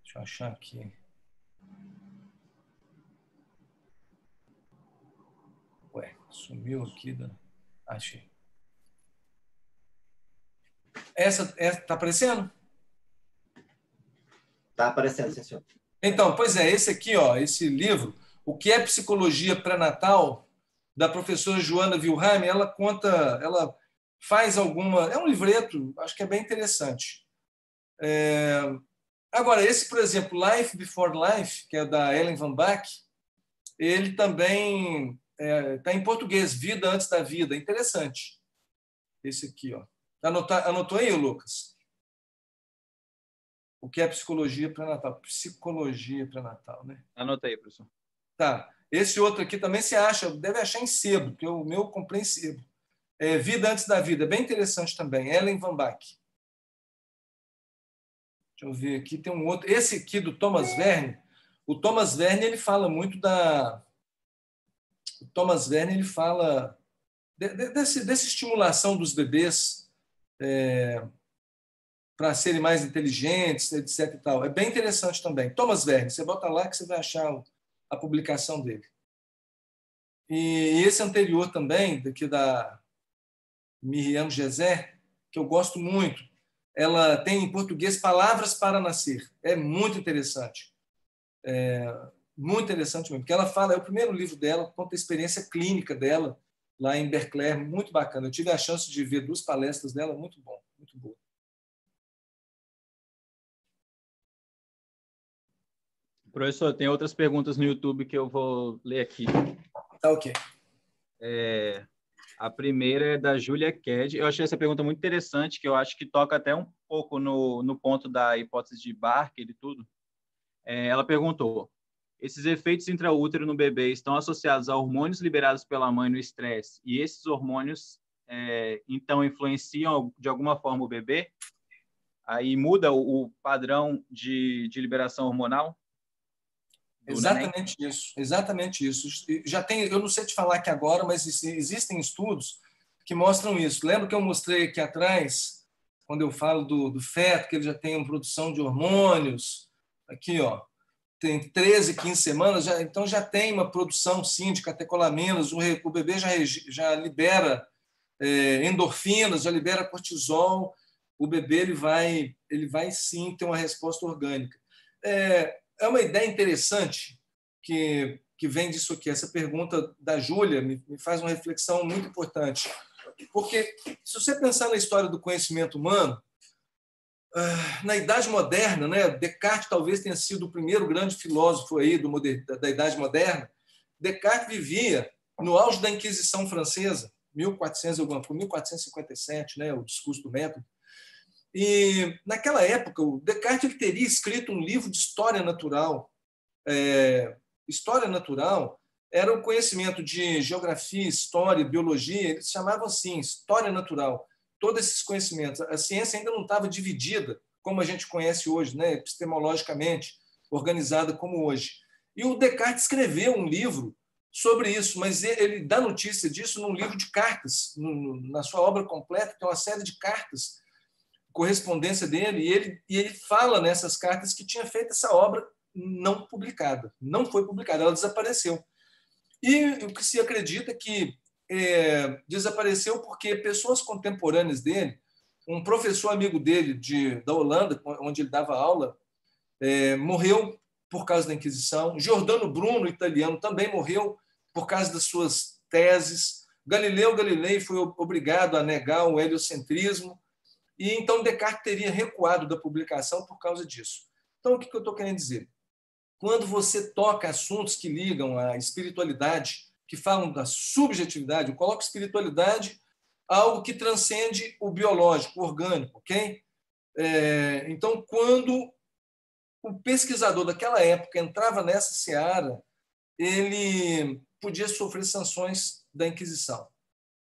Deixa eu achar aqui. Ué, sumiu aqui. Achei. Essa está aparecendo? Está aparecendo, sim, senhor. Então, pois é, esse aqui, ó, esse livro, O que é Psicologia Pré-Natal, da professora Joana Wilhelm, ela faz alguma... É um livreto, acho que é bem interessante. Agora, esse, por exemplo, Life Before Life, que é da Ellen Van Bach, ele também está em português, Vida Antes da Vida. Interessante. Esse aqui, ó. Anotou aí, Lucas? O que é psicologia pré-natal? Psicologia pré-natal, né? Anotei, professor. Tá. Esse outro aqui também você deve achar em sebo, porque o meu eu comprei em sebo. Vida Antes da Vida, bem interessante também. Ellen Van Bach. Deixa eu ver aqui, tem um outro. Esse aqui do Thomas Verne. O Thomas Verne, ele fala muito da... O Thomas Verne, ele fala dessa estimulação dos bebês para serem mais inteligentes, etc. E tal. É bem interessante também. Thomas Verne, você bota lá que você vai achar a publicação dele. E esse anterior também, daqui da Miriam Gesé, que eu gosto muito, ela tem em português Palavras para Nascer. É muito interessante. Muito interessante mesmo, porque ela fala, é o primeiro livro dela, conta a experiência clínica dela lá em Berkeley, muito bacana. Eu tive a chance de ver 2 palestras dela, muito bom, muito boa. Professor, tem outras perguntas no YouTube que eu vou ler aqui. Tá ok. A primeira é da Júlia Ked. Eu achei essa pergunta muito interessante, que eu acho que toca até um pouco no ponto da hipótese de Barker e tudo. Ela perguntou: esses efeitos intraútero no bebê estão associados a hormônios liberados pela mãe no estresse, e esses hormônios, então, influenciam de alguma forma o bebê? Aí muda o padrão de liberação hormonal? Exatamente isso, exatamente isso. Já tem, eu não sei te falar aqui agora, mas existem estudos que mostram isso. Lembra que eu mostrei aqui atrás, quando eu falo do feto, que ele já tem uma produção de hormônios? Aqui, ó, tem 13, 15 semanas, então já tem uma produção, sim, de catecolaminas, o bebê já libera endorfinas, já libera cortisol, o bebê ele vai sim ter uma resposta orgânica. É uma ideia interessante que vem disso aqui. Essa pergunta da Júlia me faz uma reflexão muito importante. Porque, se você pensar na história do conhecimento humano, na Idade Moderna, né, Descartes talvez tenha sido o primeiro grande filósofo aí da Idade Moderna. Descartes vivia no auge da Inquisição Francesa, 1457, né, o discurso do método. E, naquela época, o Descartes ele teria escrito um livro de história natural. História natural era o conhecimento de geografia, história, biologia, eles chamavam assim, história natural. Todos esses conhecimentos. A ciência ainda não estava dividida, como a gente conhece hoje, né, epistemologicamente, organizada como hoje. E o Descartes escreveu um livro sobre isso, mas ele dá notícia disso num livro de cartas, na sua obra completa, que é uma série de cartas, correspondência dele, e ele fala nessas cartas que tinha feito essa obra não publicada, não foi publicada, ela desapareceu. E o que se acredita é que desapareceu porque pessoas contemporâneas dele, um professor amigo dele da Holanda, onde ele dava aula, morreu por causa da Inquisição. Giordano Bruno, italiano, também morreu por causa das suas teses. Galileu Galilei foi obrigado a negar o heliocentrismo. E então Descartes teria recuado da publicação por causa disso. Então, o que eu estou querendo dizer? Quando você toca assuntos que ligam à espiritualidade, que falam da subjetividade, eu coloco espiritualidade algo que transcende o biológico, o orgânico, ok? Então, quando o pesquisador daquela época entrava nessa seara, ele podia sofrer sanções da Inquisição.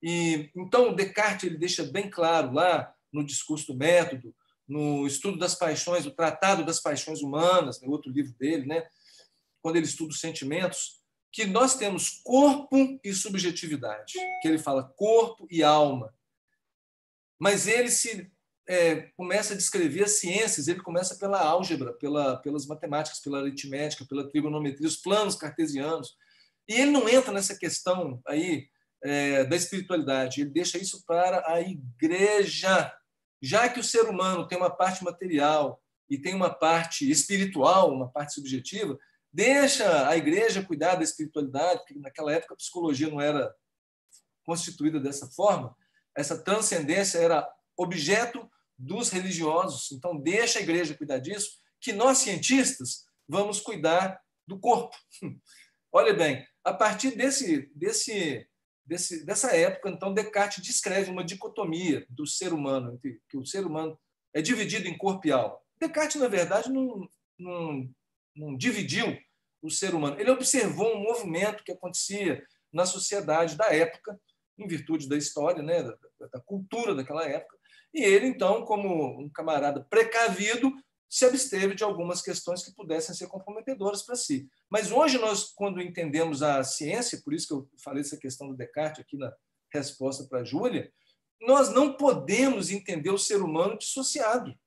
E então Descartes ele deixa bem claro lá no Discurso do Método, no Estudo das Paixões, o Tratado das Paixões Humanas, no outro livro dele, né? Quando ele estuda os sentimentos, que nós temos corpo e subjetividade, que ele fala corpo e alma. Mas ele começa a descrever as ciências, ele começa pela álgebra, pelas matemáticas, pela aritmética, pela trigonometria, os planos cartesianos. E ele não entra nessa questão aí da espiritualidade, ele deixa isso para a igreja. Já que o ser humano tem uma parte material e tem uma parte espiritual, uma parte subjetiva, deixa a igreja cuidar da espiritualidade, porque naquela época a psicologia não era constituída dessa forma, essa transcendência era objeto dos religiosos. Então, deixa a igreja cuidar disso, que nós, cientistas, vamos cuidar do corpo. Olha bem, a partir dessa época, então, Descartes descreve uma dicotomia do ser humano, que o ser humano é dividido em corpo e alma. Descartes, na verdade, não dividiu o ser humano. Ele observou um movimento que acontecia na sociedade da época, em virtude da história, né, da cultura daquela época, e ele, então, como um camarada precavido, se absteve de algumas questões que pudessem ser comprometedoras para si. Mas hoje nós, quando entendemos a ciência, por isso que eu falei essa questão do Descartes aqui na resposta para a Júlia, nós não podemos entender o ser humano dissociado.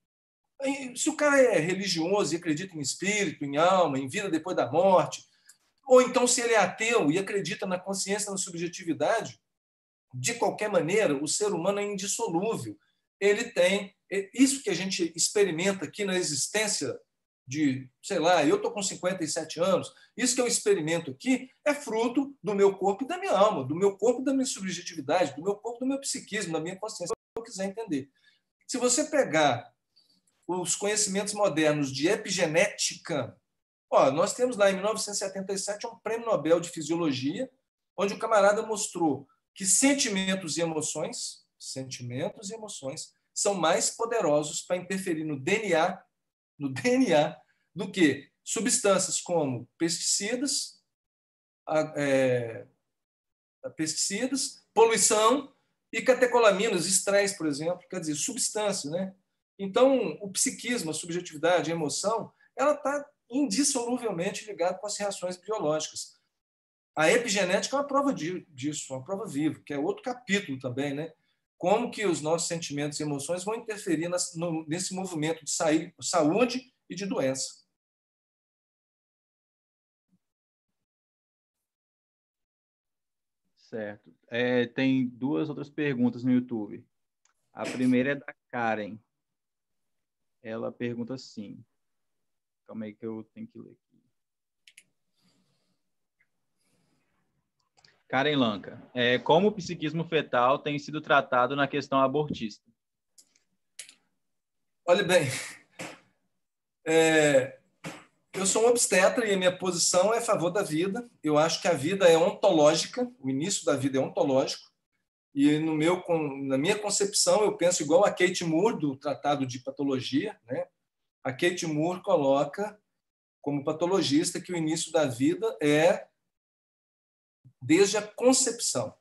Se o cara é religioso e acredita em espírito, em alma, em vida depois da morte, ou então se ele é ateu e acredita na consciência, na subjetividade, de qualquer maneira, o ser humano é indissolúvel. Ele tem isso que a gente experimenta aqui na existência de, sei lá, eu estou com 57 anos, isso que eu experimento aqui é fruto do meu corpo e da minha alma, do meu corpo e da minha subjetividade, do meu corpo e do meu psiquismo, da minha consciência, se eu quiser entender. Se você pegar os conhecimentos modernos de epigenética, nós temos lá em 1977 um prêmio Nobel de Fisiologia, onde o camarada mostrou que sentimentos e emoções são mais poderosos para interferir no DNA do que substâncias como pesticidas, poluição e catecolaminas, estresse, por exemplo, quer dizer, substâncias, né? Então, o psiquismo, a subjetividade, a emoção, ela está indissoluvelmente ligada com as reações biológicas. A epigenética é uma prova disso, uma prova viva, que é outro capítulo também, né? Como que os nossos sentimentos e emoções vão interferir nesse movimento de saúde e de doença. Certo. Tem duas outras perguntas no YouTube. A primeira é da Karen. Ela pergunta assim. Calma aí que eu tenho que ler aqui. Karen Lanca. Como o psiquismo fetal tem sido tratado na questão abortista? Olha bem, eu sou um obstetra e a minha posição é a favor da vida. Eu acho que a vida é ontológica, o início da vida é ontológico. E na minha concepção, eu penso igual a Kate Moore, do Tratado de Patologia, né? A Kate Moore coloca como patologista que o início da vida é desde a concepção.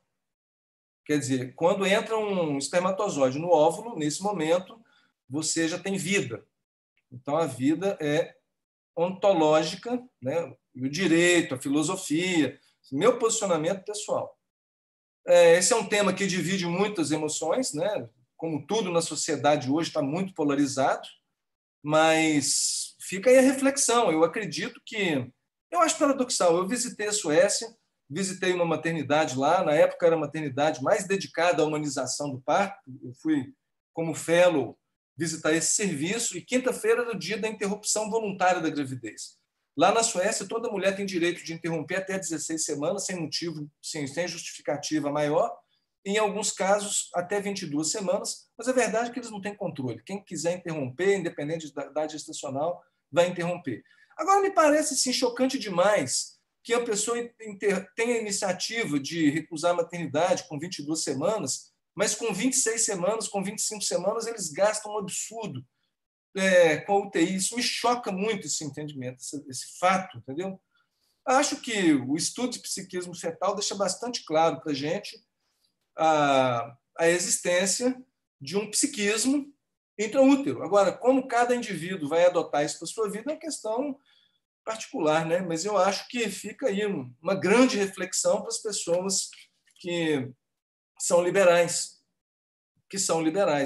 Quer dizer, quando entra um espermatozoide no óvulo, nesse momento, você já tem vida. Então, a vida é ontológica, né? E o direito, a filosofia, Meu posicionamento pessoal. Esse é um tema que divide muitas emoções, né? Como tudo na sociedade hoje está muito polarizado, mas fica aí a reflexão. Eu acredito que... Eu acho paradoxal. Eu visitei a Suécia, visitei uma maternidade lá, na época era a maternidade mais dedicada à humanização do parto. Eu fui, como fellow, visitar esse serviço, e quinta-feira era o dia da interrupção voluntária da gravidez. Lá na Suécia, toda mulher tem direito de interromper até 16 semanas, sem motivo, sem justificativa maior, e, em alguns casos, até 22 semanas, mas a verdade é que eles não têm controle. Quem quiser interromper, independente da idade gestacional, vai interromper. Agora, me parece assim, chocante demais que a pessoa tenha a iniciativa de recusar a maternidade com 22 semanas, mas com 26 semanas, com 25 semanas, eles gastam um absurdo com a UTI. Isso me choca muito, esse entendimento, esse fato, entendeu? Acho que o estudo de psiquismo fetal deixa bastante claro para a gente a existência de um psiquismo intraútero. Agora, como cada indivíduo vai adotar isso para a sua vida é uma questão particular, né? Mas eu acho que fica aí uma grande reflexão para as pessoas que são liberais.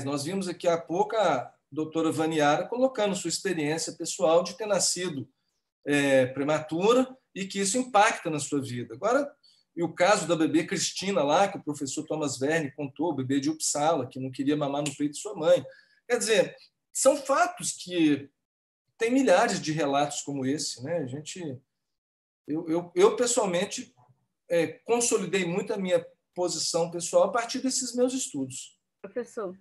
Nós vimos aqui há pouco a doutora Vaniara colocando sua experiência pessoal de ter nascido prematura e que isso impacta na sua vida. Agora, e o caso da bebê Cristina lá, que o professor Thomas Verne contou, o bebê de Uppsala, que não queria mamar no peito de sua mãe. Quer dizer, são fatos que tem milhares de relatos como esse, né? Eu pessoalmente consolidei muito a minha posição pessoal a partir desses meus estudos. Professor,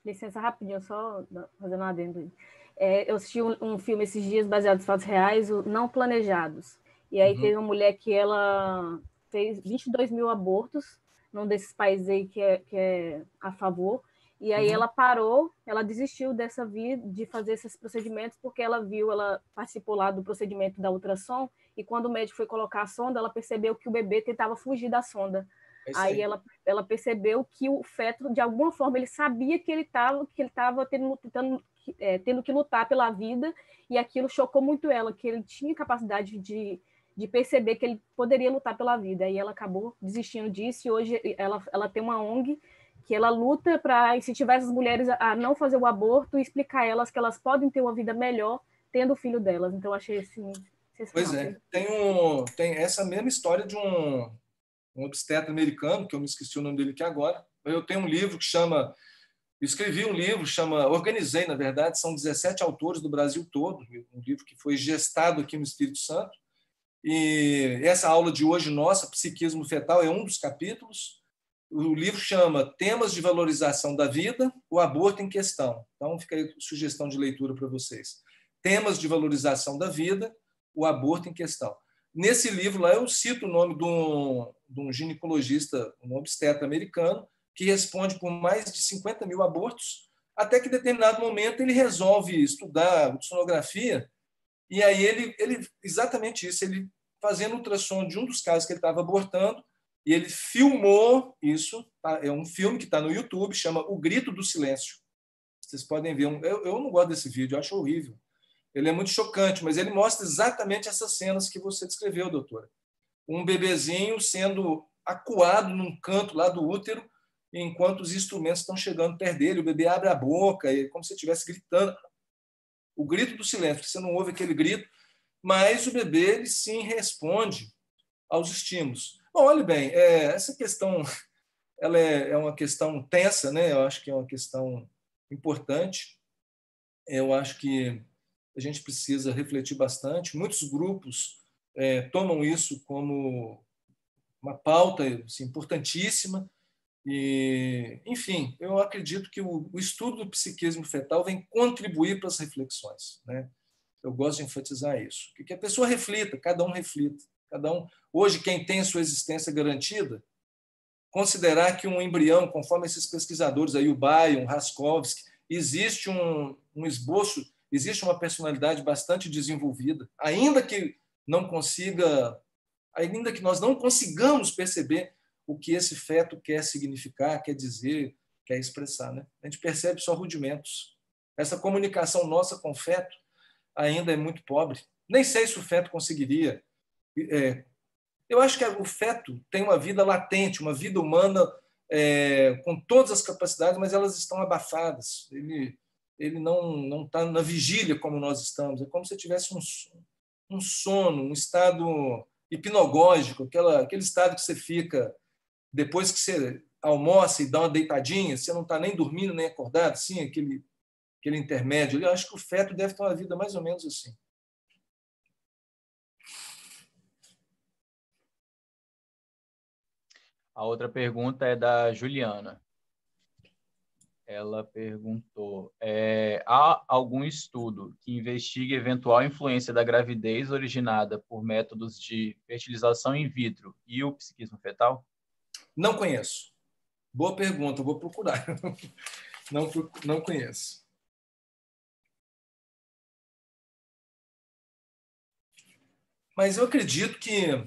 licença rapidinho, só fazendo um adendo. Eu assisti um filme esses dias baseado em fatos reais, o Não Planejados. E aí teve uma mulher que ela fez 22 mil abortos num desses países aí que é a favor. E aí ela parou, ela desistiu dessa vida, de fazer esses procedimentos, porque ela participou lá do procedimento da ultrassom, e quando o médico foi colocar a sonda, ela percebeu que o bebê tentava fugir da sonda. Aí ela percebeu que o feto, de alguma forma, ele sabia que ele estava tendo que lutar pela vida, e aquilo chocou muito ela, que ele tinha capacidade de perceber que ele poderia lutar pela vida. Aí ela acabou desistindo disso, e hoje ela tem uma ONG que ela luta para incentivar essas mulheres a não fazer o aborto e explicar a elas que elas podem ter uma vida melhor tendo o filho delas. Então, achei assim... Pois é. Tem essa mesma história de um obstetra americano, que eu me esqueci o nome dele aqui agora. Eu tenho um livro que chama... Escrevi um livro, organizei, na verdade, são 17 autores do Brasil todo, um livro que foi gestado aqui no Espírito Santo. E essa aula de hoje nossa, Psiquismo Fetal, é um dos capítulos. O livro chama Temas de Valorização da Vida, o Aborto em Questão. Então, fica aí sugestão de leitura para vocês. Temas de Valorização da Vida, o Aborto em Questão. Nesse livro lá eu cito o nome de um ginecologista, um obstetra americano, que responde por mais de 50 mil abortos, até que em determinado momento ele resolve estudar sonografia, e aí ele exatamente isso, ele fazendo ultrassom de um dos casos que ele estava abortando, e ele filmou isso, tá? É um filme que está no YouTube, chama O Grito do Silêncio. Vocês podem ver, eu não gosto desse vídeo, eu acho horrível. Ele é muito chocante, mas ele mostra exatamente essas cenas que você descreveu, doutora. Um bebezinho sendo acuado num canto lá do útero, enquanto os instrumentos estão chegando perto dele, o bebê abre a boca, como se estivesse gritando. O grito do silêncio, você não ouve aquele grito, mas o bebê ele sim responde aos estímulos. Bom, olha bem, essa questão ela é uma questão tensa, né? Eu acho que é uma questão importante. Eu acho que a gente precisa refletir bastante. Muitos grupos tomam isso como uma pauta assim, importantíssima. E, enfim, eu acredito que o estudo do psiquismo fetal vem contribuir para as reflexões, né? Eu gosto de enfatizar isso. Que a pessoa reflita, cada um reflita. Hoje, quem tem sua existência garantida, considerar que um embrião, conforme esses pesquisadores, aí, o Bayon, Raskovski, existe um esboço, existe uma personalidade bastante desenvolvida, ainda que nós não consigamos perceber o que esse feto quer significar, quer dizer, quer expressar, né? A gente percebe só rudimentos. Essa comunicação nossa com o feto ainda é muito pobre. Nem sei se o feto conseguiria Eu acho que o feto tem uma vida latente, uma vida humana com todas as capacidades, mas elas estão abafadas. Ele não está na vigília como nós estamos. É como se tivesse um sono, um estado hipnogógico, aquele estado que você fica depois que você almoça e dá uma deitadinha, você não está nem dormindo nem acordado, sim, aquele intermédio. Eu acho que o feto deve ter uma vida mais ou menos assim. A outra pergunta é da Juliana. Ela perguntou: há algum estudo que investigue eventual influência da gravidez originada por métodos de fertilização in vitro e o psiquismo fetal? Não conheço. Boa pergunta, vou procurar. Não conheço. Mas eu acredito que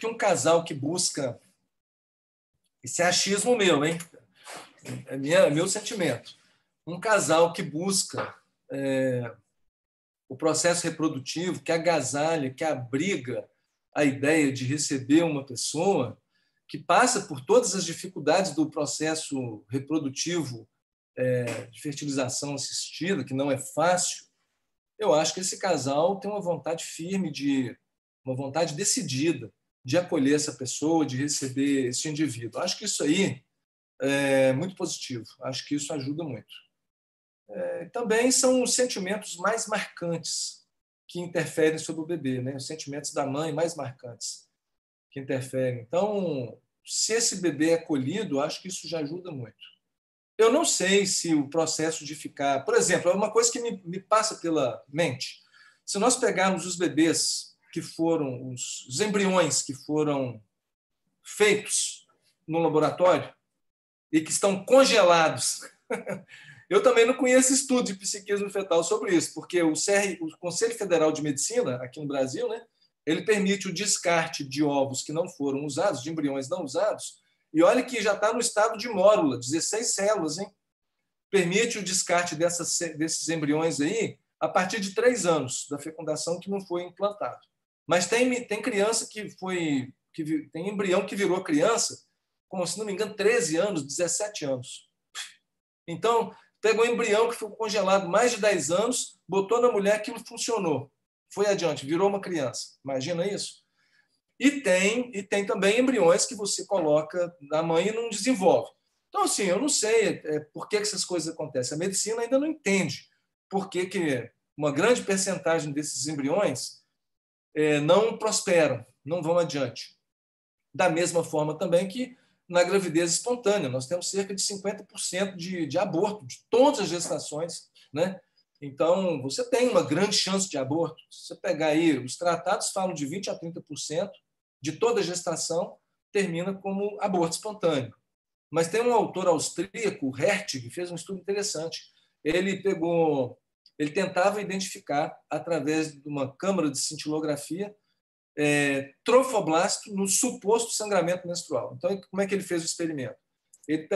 um casal que busca, esse é achismo meu, hein? É meu sentimento. Um casal que busca o processo reprodutivo, que agasalha, que abriga a ideia de receber uma pessoa, que passa por todas as dificuldades do processo reprodutivo de fertilização assistida, que não é fácil, eu acho que esse casal tem uma vontade firme, uma vontade decidida de acolher essa pessoa, de receber esse indivíduo. Acho que isso aí é muito positivo. Acho que isso ajuda muito. Também são os sentimentos mais marcantes que interferem sobre o bebê, né? Os sentimentos da mãe mais marcantes que interferem. Então, se esse bebê é acolhido, acho que isso já ajuda muito. Eu não sei se o processo de ficar... Por exemplo, é uma coisa que me passa pela mente. Se nós pegarmos os bebês que foram, os embriões que foram feitos no laboratório e que estão congelados... Eu também não conheço estudo de psiquismo fetal sobre isso, porque o Conselho Federal de Medicina, aqui no Brasil, né, ele permite o descarte de ovos que não foram usados, de embriões não usados, e olha que já está no estado de mórula, 16 células, hein? Permite o descarte desses embriões aí a partir de 3 anos da fecundação que não foi implantado. Mas tem criança tem embrião que virou criança com, se não me engano, 13 anos, 17 anos. Então, pegou um embrião que ficou congelado mais de 10 anos, botou na mulher, aquilo funcionou. Foi adiante, virou uma criança. Imagina isso? E tem também embriões que você coloca na mãe e não desenvolve. Então, assim, eu não sei por que essas coisas acontecem. A medicina ainda não entende por que uma grande percentagem desses embriões não prosperam, não vão adiante. Da mesma forma também que na gravidez espontânea, nós temos cerca de 50% de aborto, de todas as gestações, né? Então, você tem uma grande chance de aborto. Se você pegar aí, os tratados falam de 20% a 30% de toda gestação termina como aborto espontâneo. Mas tem um autor austríaco, o Hertig, que fez um estudo interessante. Ele tentava identificar, através de uma câmara de cintilografia, trofoblasto no suposto sangramento menstrual. Então, como é que ele fez o experimento? Ele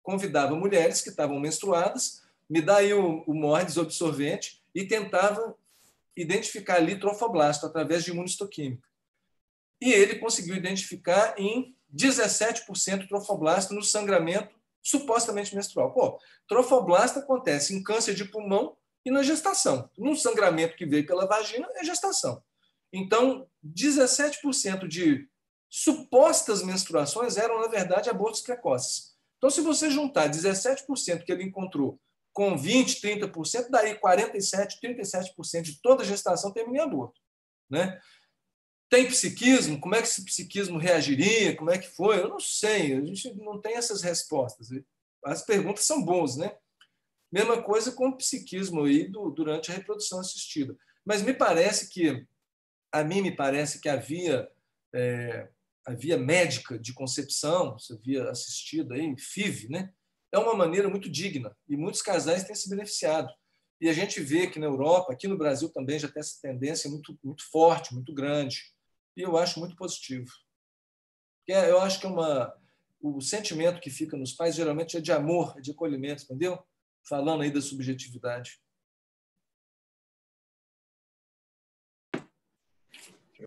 convidava mulheres que estavam menstruadas, me dá aí o MOR absorvente e tentava identificar ali trofoblasto através de imunistoquímica. E ele conseguiu identificar em 17% trofoblasto no sangramento supostamente menstrual. Pô, trofoblasto acontece em câncer de pulmão e na gestação. No sangramento que veio pela vagina é gestação. Então, 17% de supostas menstruações eram, na verdade, abortos precoces. Então, se você juntar 17% que ele encontrou com 20%, 30%, daí 47%, 37% de toda a gestação termina em aborto. Né? Tem psiquismo? Como é que esse psiquismo reagiria? Como é que foi? Eu não sei. A gente não tem essas respostas. As perguntas são boas, né? Mesma coisa com o psiquismo aí durante a reprodução assistida. Mas me parece que a via médica de concepção, essa via assistida, aí, FIV, né? É uma maneira muito digna e muitos casais têm se beneficiado. E a gente vê que na Europa, aqui no Brasil também já tem essa tendência muito, muito forte, muito grande. E eu acho muito positivo. Eu acho que o sentimento que fica nos pais geralmente é de amor, é de acolhimento, entendeu? Falando aí da subjetividade.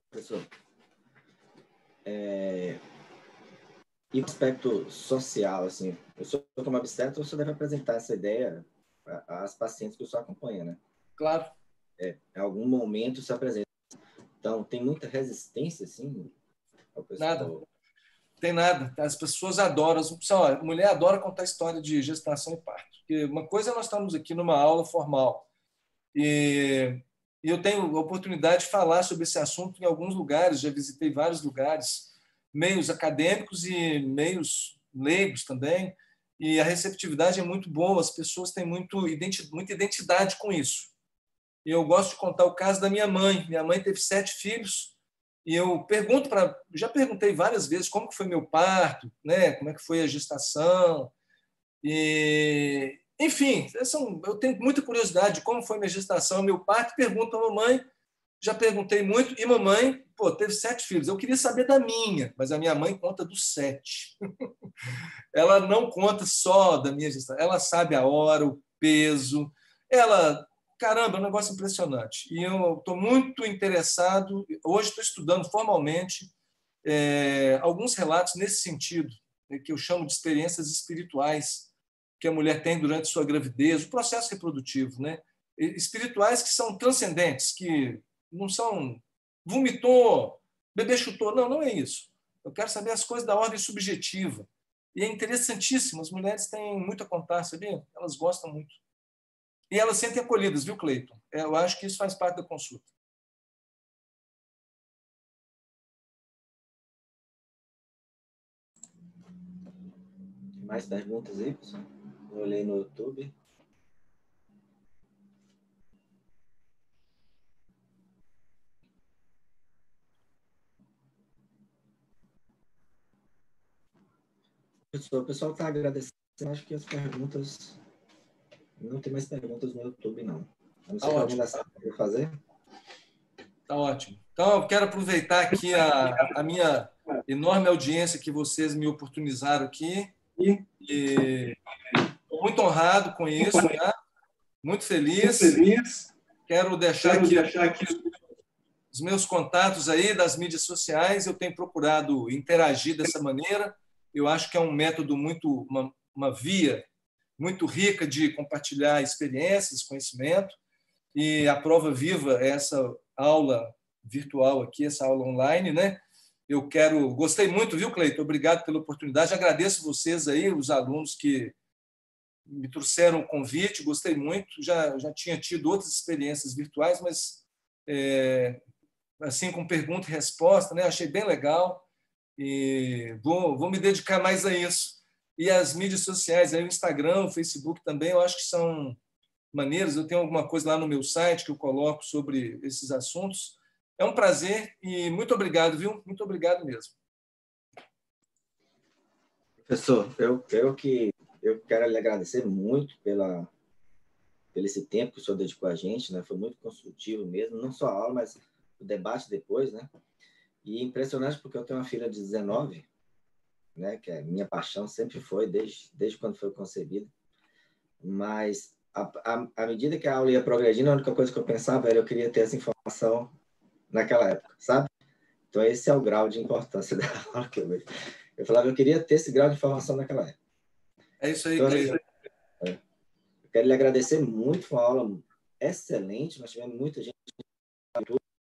Professor, e o aspecto social, assim, o senhor como obstetra, o senhor deve apresentar essa ideia às pacientes que o senhor acompanha, né? Claro. Em algum momento se apresenta. Então, tem muita resistência, assim, ao pessoal? Nada. Tem nada. As pessoas adoram. A mulher adora contar história de gestação e parto. Porque uma coisa é nós estamos aqui numa aula formal e eu tenho a oportunidade de falar sobre esse assunto em alguns lugares, já visitei vários lugares, meios acadêmicos e meios leigos também, e a receptividade é muito boa, as pessoas têm muita identidade com isso. E eu gosto de contar o caso da minha mãe. Minha mãe teve 7 filhos, e eu já perguntei várias vezes como que foi meu parto, né? Como é que foi a gestação. E, enfim, eu tenho muita curiosidade de como foi minha gestação, meu parto. Pergunto à mamãe, já perguntei muito, e mamãe, teve 7 filhos. Eu queria saber da minha, mas a minha mãe conta dos 7. Ela não conta só da minha gestação, ela sabe a hora, o peso, caramba, é um negócio impressionante. E eu estou muito interessado, hoje estou estudando formalmente alguns relatos nesse sentido, que eu chamo de experiências espirituais que a mulher tem durante sua gravidez, o processo reprodutivo, né? Espirituais que são transcendentes, que não são vomitou, bebê chutou, não é isso. Eu quero saber as coisas da ordem subjetiva. E é interessantíssimo, as mulheres têm muito a contar, sabia? Elas gostam muito. E elas sentem acolhidas, viu, Cleiton? Eu acho que isso faz parte da consulta. Mais perguntas aí, pessoal? Eu olhei no YouTube. O pessoal está agradecendo. Acho que as perguntas... Não tem mais perguntas no YouTube, não. Não sei ótimo. Para fazer. Tá ótimo. Então, eu quero aproveitar aqui a minha enorme audiência que vocês me oportunizaram aqui. E estou muito honrado com isso, tá? Muito feliz. Quero deixar aqui os meus contatos aí das mídias sociais. Eu tenho procurado interagir dessa maneira. Eu acho que é um método uma via muito rica de compartilhar experiências, conhecimento. E a prova viva é essa aula virtual aqui, essa aula online, né? Gostei muito, viu, Cleiton? Obrigado pela oportunidade. Agradeço vocês aí, os alunos que me trouxeram o convite, gostei muito. Já tinha tido outras experiências virtuais, mas assim, com pergunta e resposta, né? Achei bem legal e vou me dedicar mais a isso. E as mídias sociais, aí, o Instagram, o Facebook também, eu acho que são maneiras. Eu tenho alguma coisa lá no meu site que eu coloco sobre esses assuntos. É um prazer e muito obrigado, viu? Muito obrigado mesmo. Professor, eu quero lhe agradecer muito pelo esse tempo que o senhor dedicou a gente, né? Foi muito construtivo mesmo, não só a aula, mas o debate depois, né? E impressionante porque eu tenho uma filha de 19, né? Que é minha paixão, sempre foi, desde quando foi concebida. Mas à medida que a aula ia progredindo, a única coisa que eu pensava era eu queria ter essa informação naquela época, sabe? Então esse é o grau de importância da aula que eu falava, eu queria ter esse grau de informação naquela época. É isso aí, então, Cleiton. Eu quero lhe agradecer muito, foi uma aula excelente, nós tivemos muita gente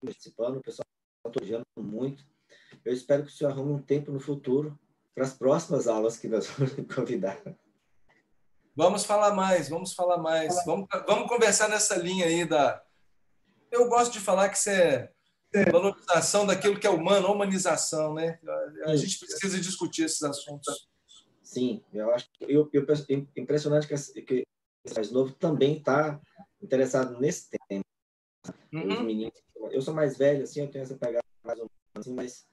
participando, o pessoal está elogiando muito. Eu espero que o senhor arrume um tempo no futuro para as próximas aulas que nós vamos convidar. Vamos falar mais. Vamos conversar nessa linha aí Eu gosto de falar que isso é valorização daquilo que é humano, humanização, né? A gente precisa discutir esses assuntos. Sim, eu acho que impressionante que esse mais novo também está interessado nesse tema. Os meninos, eu sou mais velho, assim, eu tenho essa pegada mais ou menos assim, mas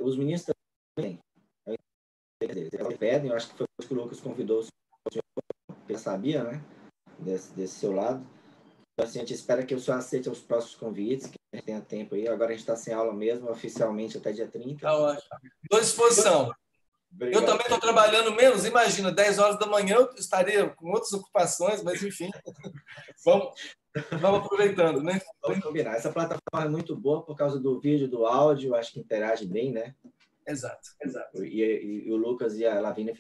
os meninos também. Eles pedem, eu acho que foi o que o Lucas convidou o senhor, porque sabia, né? Desse seu lado. Então, assim, a gente espera que o senhor aceite os próximos convites, que a gente tenha tempo aí. Agora a gente está sem aula mesmo, oficialmente até dia 30. Tá ótimo. Estou à disposição. Obrigado. Eu também estou trabalhando menos. Imagina, 10 horas da manhã eu estaria com outras ocupações, mas enfim. Vamos aproveitando, né? Vamos combinar. Essa plataforma é muito boa por causa do vídeo, do áudio, acho que interage bem, né? Exato. E o Lucas e a Lavínia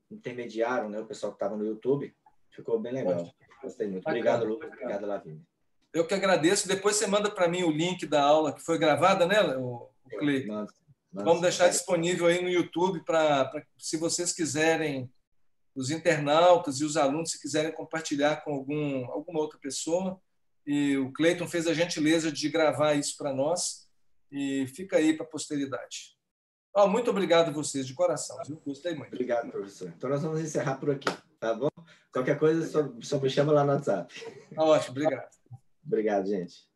intermediaram, né? O pessoal que estava no YouTube. Ficou bem legal. Gostei muito. Obrigado, Lucas. Obrigado, Lavínia. Eu que agradeço. Depois você manda para mim o link da aula que foi gravada, né, o Cleiton? Vamos deixar disponível aí no YouTube para, se vocês quiserem, os internautas e os alunos, se quiserem compartilhar com alguma outra pessoa. E o Cleiton fez a gentileza de gravar isso para nós e fica aí para a posteridade. Muito obrigado a vocês, de coração. Eu gostei muito. Obrigado, professor. Então, nós vamos encerrar por aqui, tá bom? Qualquer coisa, só me chama lá no WhatsApp. Ótimo, obrigado. Obrigado, gente.